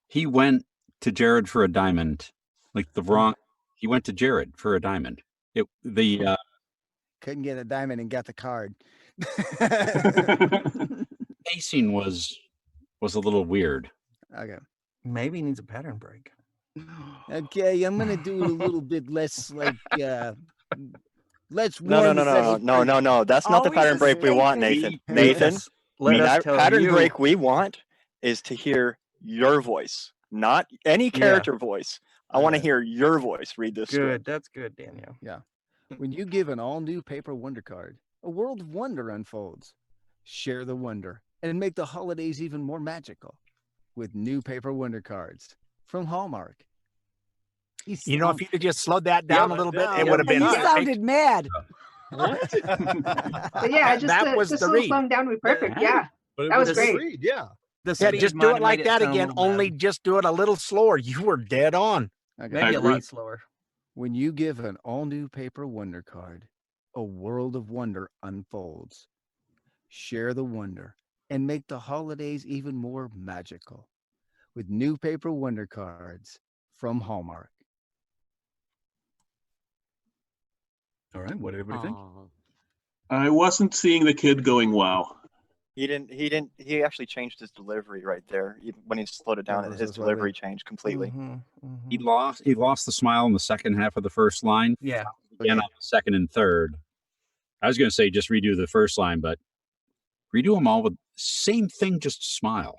he went to Jared for a diamond. Like he went to Jared for a diamond. Couldn't get a diamond and got the card. Pacing was a little weird. Okay. Maybe he needs a pattern break. Okay, I'm gonna do it a little bit less like let's No. That's not the pattern break we want, Nathan. Pattern break we want is to hear your voice, not any character voice. I want to hear your voice read this script. That's good, Daniel. Yeah. When you give an all-new paper wonder card, a world of wonder unfolds. Share the wonder and make the holidays even more magical with new paper wonder cards from Hallmark. You know, if you could just slow that down a little bit, it would have been. You sounded mad. But yeah, just a little slowing down would be perfect. Yeah, that was great. Yeah, just do it like that again. Only just do it a little slower. You were dead on. Maybe a lot slower. When you give an all-new paper wonder card, a world of wonder unfolds. Share the wonder and make the holidays even more magical with new paper wonder cards from Hallmark. All right, what did everybody think? I wasn't seeing the kid going, wow. He actually changed his delivery right there. When he slowed it down, his delivery changed completely. He lost the smile in the second half of the first line. Yeah. Again on the second and third. I was going to say just redo the first line, but redo them all with same thing, just smile.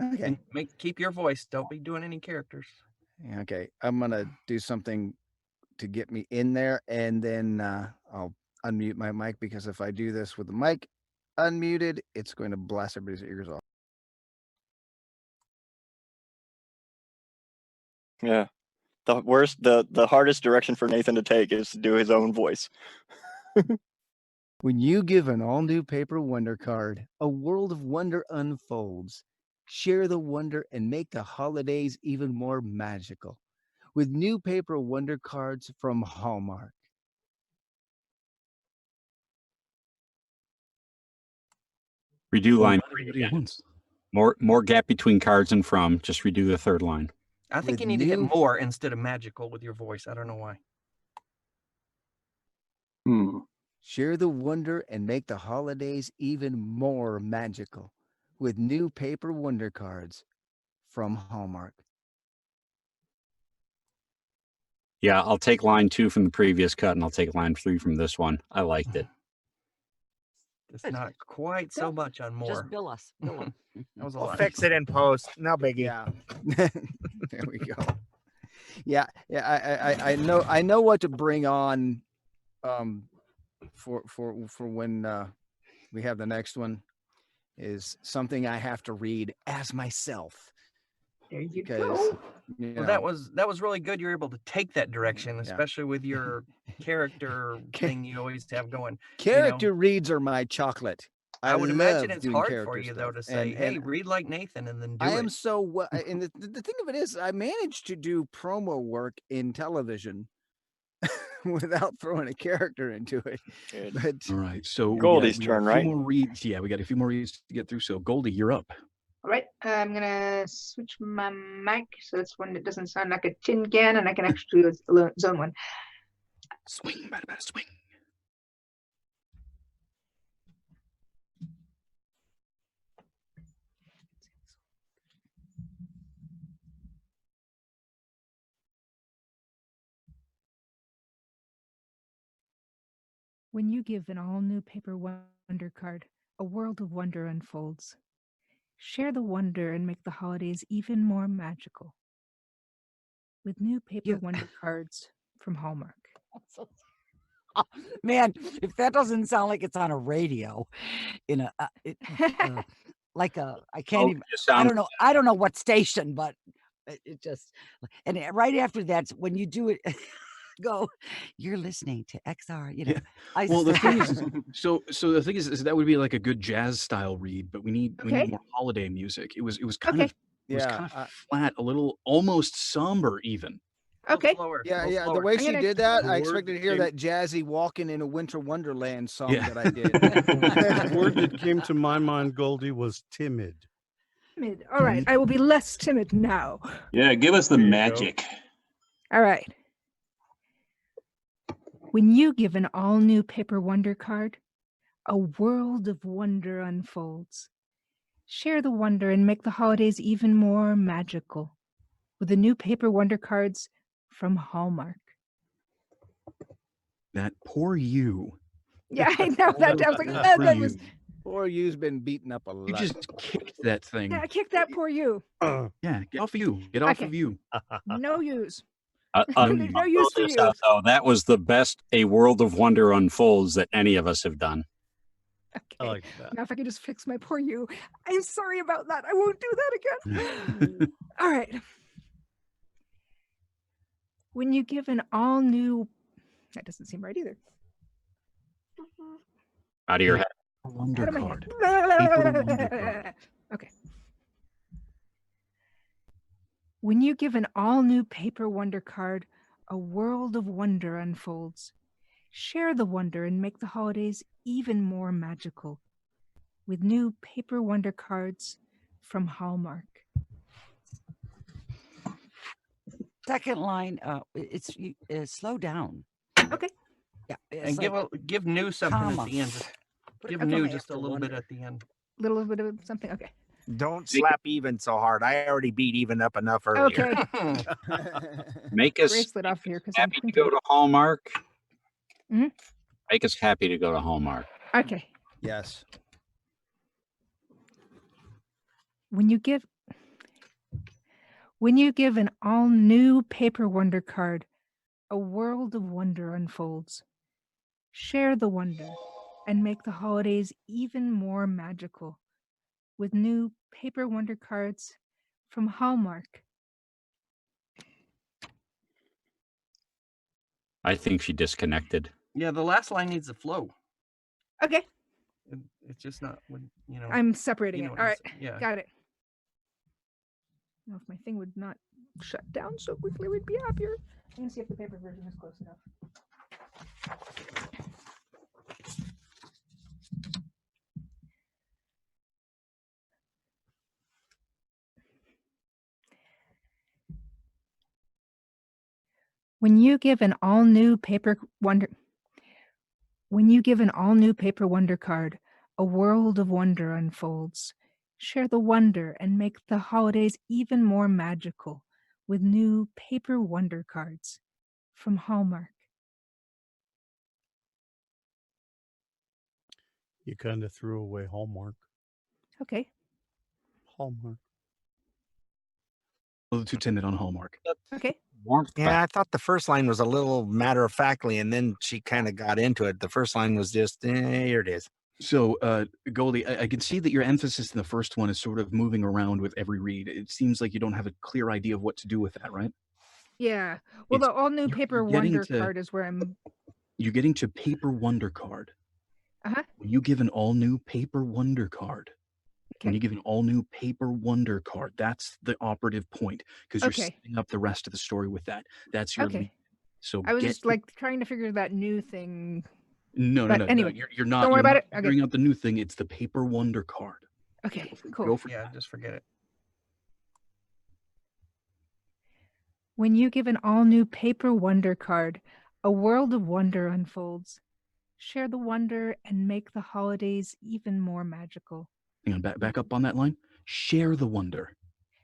Okay. Keep your voice. Don't be doing any characters. Okay. I'm going to do something to get me in there, and then I'll unmute my mic, because if I do this with the mic unmuted, it's going to blast everybody's ears off. Yeah. The hardest direction for Nathan to take is to do his own voice. When you give an all-new paper wonder card, a world of wonder unfolds. Share the wonder and make the holidays even more magical with new paper wonder cards from Hallmark. Redo line 3 again. More gap between cards and from. Just redo the third line. I think you need to hit more instead of magical with your voice. I don't know why. Share the wonder and make the holidays even more magical with new paper wonder cards from Hallmark. Yeah, I'll take line 2 from the previous cut, and I'll take line 3 from this one. I liked it. It's not quite so much on more. Just bill us. Bill them. That was a We'll lot. fix it in post. No biggie. Yeah. There we go. Yeah. I know what to bring on for when we have the next one is something I have to read as myself. There you go. Well, that was really good. You're able to take that direction, especially with your character thing you always have going. Character reads are my chocolate. I would imagine love it's doing hard for character you, though, stuff. to say, "Hey, read like Nathan," and then do I it. am so well, and the thing of it is, I managed to do promo work in television without throwing a character into it. But All right, so Goldie's we got turn, a few right? more reads. Yeah, we got a few more reads to get through. So Goldie, you're up. All right, I'm gonna switch my mic so it's one that doesn't sound like a tin can, and I can actually do a zone one. Swing, bada, bada, swing. When you give an all-new paper wonder card, a world of wonder unfolds. Share the wonder and make the holidays even more magical with new paper wonder cards from Hallmark. Oh, man, if that doesn't sound like it's on a radio, in a like a I can't even. I don't know what station, but it just right after that when you do it. Go, you're listening to XR, you know. Yeah. Well, the thing is, so the thing is that would be like a good jazz style read, but we need more holiday music. It was kind of flat, a little almost somber even. Okay. Yeah. The way she did that, I expected to hear that jazzy "Walking in a Winter Wonderland" song that I did. The word that came to my mind, Goldie, was timid. Timid. All right, I will be less timid now. Yeah, give us the magic. All right. When you give an all-new paper wonder card, a world of wonder unfolds. Share the wonder and make the holidays even more magical with the new paper wonder cards from Hallmark. That poor you. Yeah, I know that. I was like, that was. Poor you's been beaten up a lot. You just kicked that thing. Yeah, I kicked that poor you. Yeah, get off of you. Get off of you. No use. No use for you. So that was the best A World of Wonder Unfolds that any of us have done. Okay. I like that. Now if I could just fix my poor you. I'm sorry about that. I won't do that again. All right. When you give an all-new... That doesn't seem right either. Out of your head. Wonder card. Okay. When you give an all-new paper wonder card, a world of wonder unfolds. Share the wonder and make the holidays even more magical with new paper wonder cards from Hallmark. Second line, it's slow down. Okay. Yeah, and give new something at the end. Give new just a little bit at the end. Little bit of something. Okay. Don't slap even so hard. I already beat even up enough earlier. Okay. Make us bracelet off here because happy to go to Hallmark. Mm-hmm. Make us happy to go to Hallmark. Okay. Yes. When you give an all-new paper wonder card, a world of wonder unfolds. Share the wonder and make the holidays even more magical with new paper wonder cards from Hallmark. I think she disconnected. Yeah, the last line needs a flow. Okay. It's just not, you know. I'm separating it. All right. Yeah. Got it. Now, if my thing would not shut down so quickly, we'd be happier. I'm going to see if the paper version is close enough. When you give an all-new paper wonder card, a world of wonder unfolds. Share the wonder and make the holidays even more magical with new paper wonder cards from Hallmark. You kind of threw away Hallmark. Okay. Hallmark. A little too timid on Hallmark. Okay. Yeah, I thought the first line was a little matter-of-factly, and then she kind of got into it. The first line was just, here it is. So, Goldie, I can see that your emphasis in the first one is sort of moving around with every read. It seems like you don't have a clear idea of what to do with that, right? Yeah. Well, the all-new paper wonder card is where I'm... You're getting to paper wonder card. When you give an all-new paper wonder card, when Okay. you give an all-new paper wonder card, that's the operative point because you're Okay. setting up the rest of the story with that. That's your lead. Okay. So I was get just like trying to figure that new thing. no, But anyway, you're not. don't worry You're about not it. Okay. figuring out the new thing. It's the paper wonder card. Okay. Go Cool. for Yeah, that. just forget it. When you give an all-new paper wonder card, a world of wonder unfolds. Share the wonder and make the holidays even more magical. Hang on, back up on that line. Share the wonder.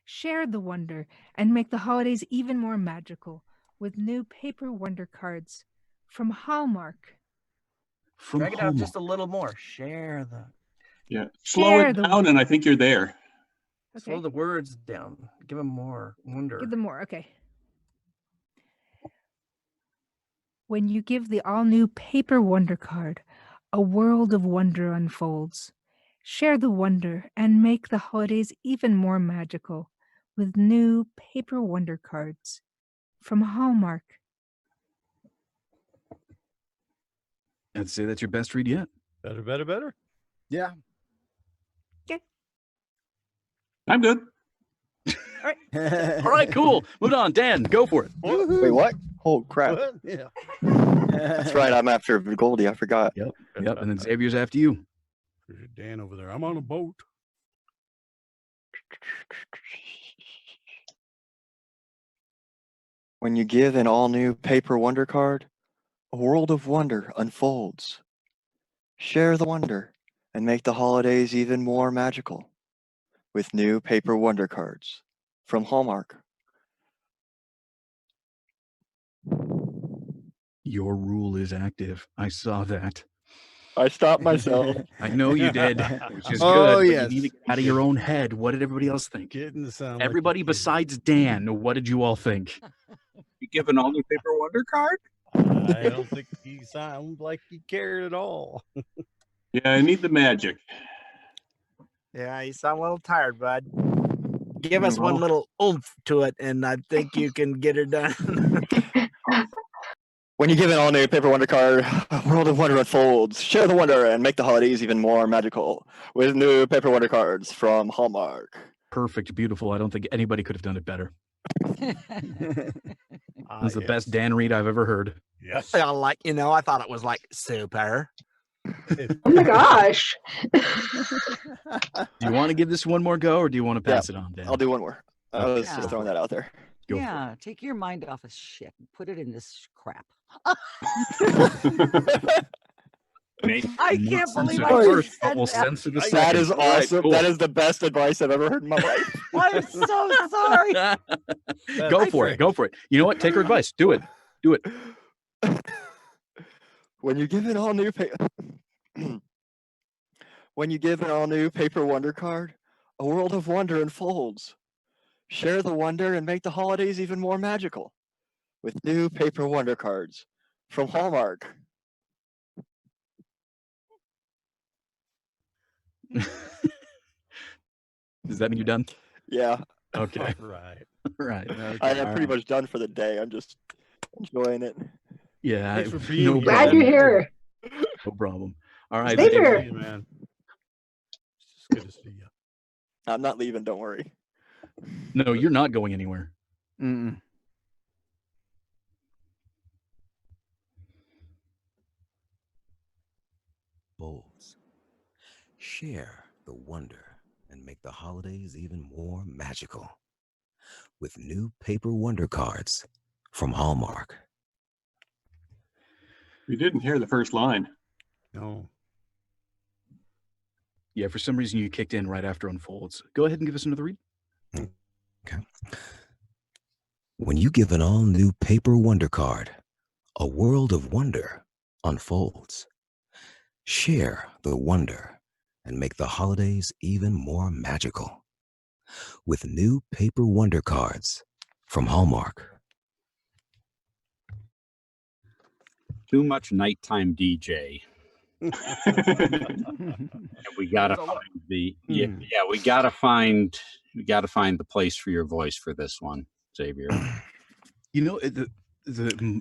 Share the wonder and make the holidays even more magical with new paper wonder cards from Hallmark. From Drag it out just a little more. Share the. Yeah, slow Share it the down, and I think you're there. Slow Okay. the words down. Give them more wonder. Give them more. Okay. When you give the all-new paper wonder card, a world of wonder unfolds. Share the wonder and make the holidays even more magical with new paper wonder cards from Hallmark. I'd say that's your best read yet. Better. Yeah. Okay. I'm good. All right. All right, cool. Move on. Dan, go for it. Wait, what? Oh crap! What? Yeah. That's right. I'm after Goldie. I forgot. Yep. And then Xavier's after you. There's Dan over there. I'm on a boat. When you give an all-new paper wonder card, a world of wonder unfolds. Share the wonder and make the holidays even more magical with new paper wonder cards from Hallmark. Your rule is active. I saw that. I stopped myself. I know you did, which is Oh, good. But yes. you need to get out of your own head. What did everybody else think? Getting to sound Everybody besides Dan, what did you all think? You give an all-new paper wonder card? I don't think he sounds like he cared at all. Yeah, I need the magic. Yeah, you sound a little tired, bud. Give us one little oomph to it, and I think you can get her done. When you give an all-new paper wonder card, a world of wonder unfolds. Share the wonder and make the holidays even more magical with new paper wonder cards from Hallmark. Perfect, beautiful. I don't think anybody could have done it better. That's the best Dan read I've ever heard. Yes. I thought it was like super. Oh my gosh. Do you want to give this one more go, or do you want to pass it on, Dan? I'll do one more. I was Okay. just throwing that out there. Yeah, take your mind off of shit and put it in this crap. I can't believe I just said We'll that. censor the That second. is All right, awesome. cool. That is the best advice I've ever heard in my life. I'm so sorry. Go for it. Go for it. You know what? Take her advice. Do it. Do it. When you give an all-new when you give an all-new paper wonder card, a world of wonder unfolds. Share the wonder and make the holidays even more magical with new paper wonder cards from Hallmark. Does that mean you're done? Yeah. Okay. Right. Right. Okay. I am all pretty right. much done for the day. I'm just enjoying it. Yeah. Thanks for being No here. Glad you're here. No problem. All right. Stay Xavier. here. Man. It's just good to see you. I'm not leaving, don't worry. No, you're not going anywhere. Mm-mm. Bowls. Share the wonder and make the holidays even more magical with new paper wonder cards from Hallmark. We didn't hear the first line. No. Yeah, for some reason you kicked in right after Unfolds. Go ahead and give us another read. Okay. When you give an all-new paper wonder card, a world of wonder unfolds. Share the wonder and make the holidays even more magical with new paper wonder cards from Hallmark. Too much nighttime DJ. And we gotta find the we gotta find the place for your voice for this one, Xavier. You know,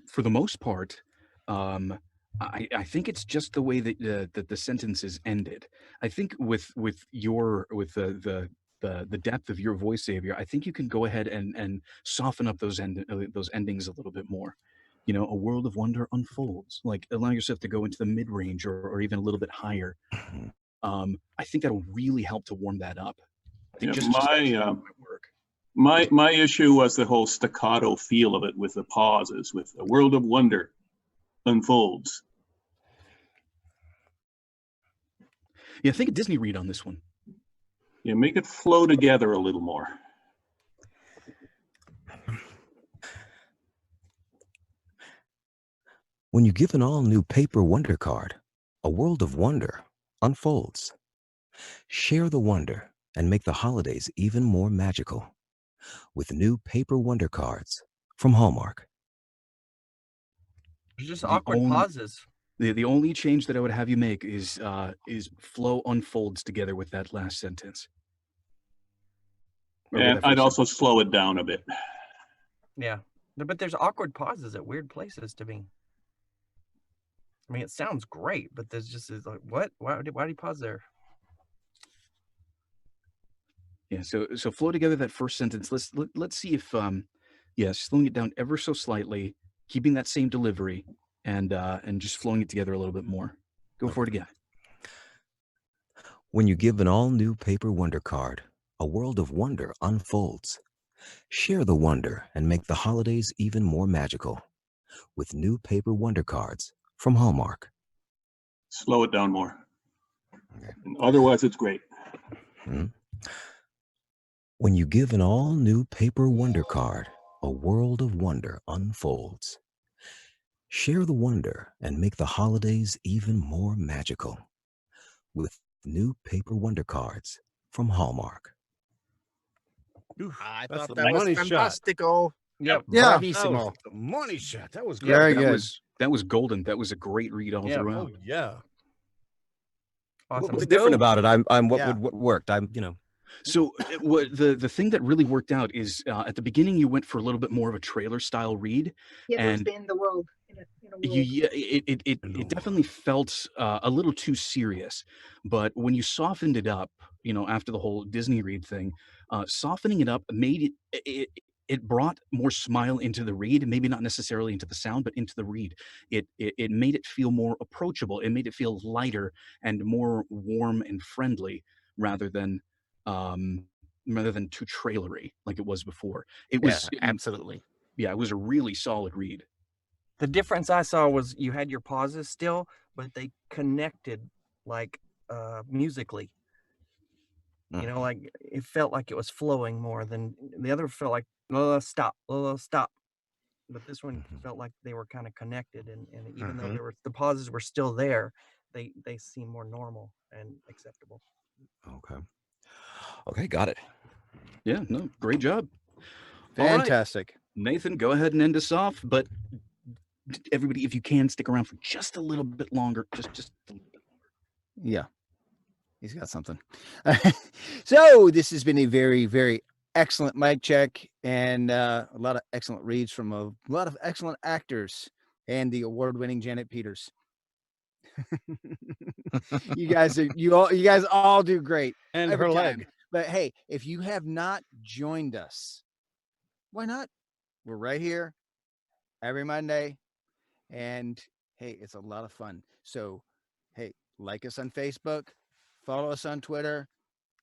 for the most part, I think it's just the way that the sentence is ended. I think with the depth of your voice, Xavier, I think you can go ahead and soften up those endings a little bit more. You know, a world of wonder unfolds. Like allow yourself to go into the mid range or even a little bit higher. I think that'll really help to warm that up. I think my issue was the whole staccato feel of it with the pauses, with a world of wonder unfolds. Yeah, think a Disney read on this one. Yeah, make it flow together a little more. When you give an all-new paper wonder card, a world of wonder unfolds. Share the wonder and make the holidays even more magical with new paper wonder cards from Hallmark. There's just awkward pauses. The only change that I would have you make is flow unfolds together with that last sentence. And I'd also slow it down a bit. Yeah, but there's awkward pauses at weird places to me. I mean, it sounds great, but there's just like, what? Why did he pause there? Yeah, so flow together that first sentence. Let's see if slowing it down ever so slightly, keeping that same delivery, and just flowing it together a little bit more. Go for it again. When you give an all-new paper wonder card, a world of wonder unfolds. Share the wonder and make the holidays even more magical with new paper wonder cards from Hallmark. Slow it down more. Okay. Otherwise, it's great. When you give an all-new paper wonder card, a world of wonder unfolds. Share the wonder and make the holidays even more magical with new paper wonder cards from Hallmark. I That's thought the that was money shot. fantastico. Yep. Yeah. Bravissimo. The money shot. That was Yeah, great. that was golden. That was a great read all throughout. Oh yeah. Awesome. What was different about it? What worked? So what the thing that really worked out is at the beginning you went for a little bit more of a trailer style read, Yeah, but it's and in the world. In a world. it definitely felt a little too serious. But when you softened it up, you know, after the whole Disney read thing, softening it up made it brought more smile into the read, maybe not necessarily into the sound, but into the read. It made it feel more approachable. It made it feel lighter and more warm and friendly rather than too trailery like it was before. It was absolutely. Yeah, it was a really solid read. The difference I saw was you had your pauses still, but they connected like musically. You know, like it felt like it was flowing more than the other. Felt like stop. But this one felt like they were kind of connected, and even though the pauses were still there, they seem more normal and acceptable. Okay, got it. Yeah, no, great job. All right. Fantastic. Nathan, go ahead and end us off, but everybody, if you can, stick around for just a little bit longer. Just a little bit longer. Yeah. He's got something. So this has been a very, very excellent mic check and a lot of excellent reads from a lot of excellent actors and the award-winning Janet Peters. You guys all do great. And every her time. leg. But hey, if you have not joined us, why not? We're right here every Monday. And hey, it's a lot of fun. So hey, like us on Facebook, follow us on Twitter,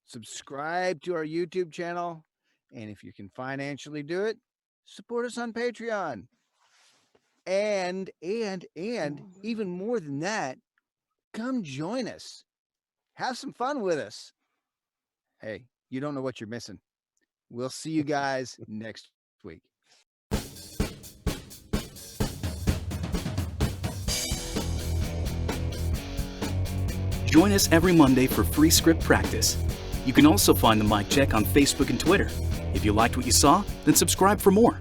subscribe to our YouTube channel, and if you can financially do it, support us on Patreon. And even more than that, come join us. Have some fun with us. Hey, you don't know what you're missing. We'll see you guys next week. Join us every Monday for free script practice. You can also find the mic check on Facebook and Twitter. If you liked what you saw, then subscribe for more.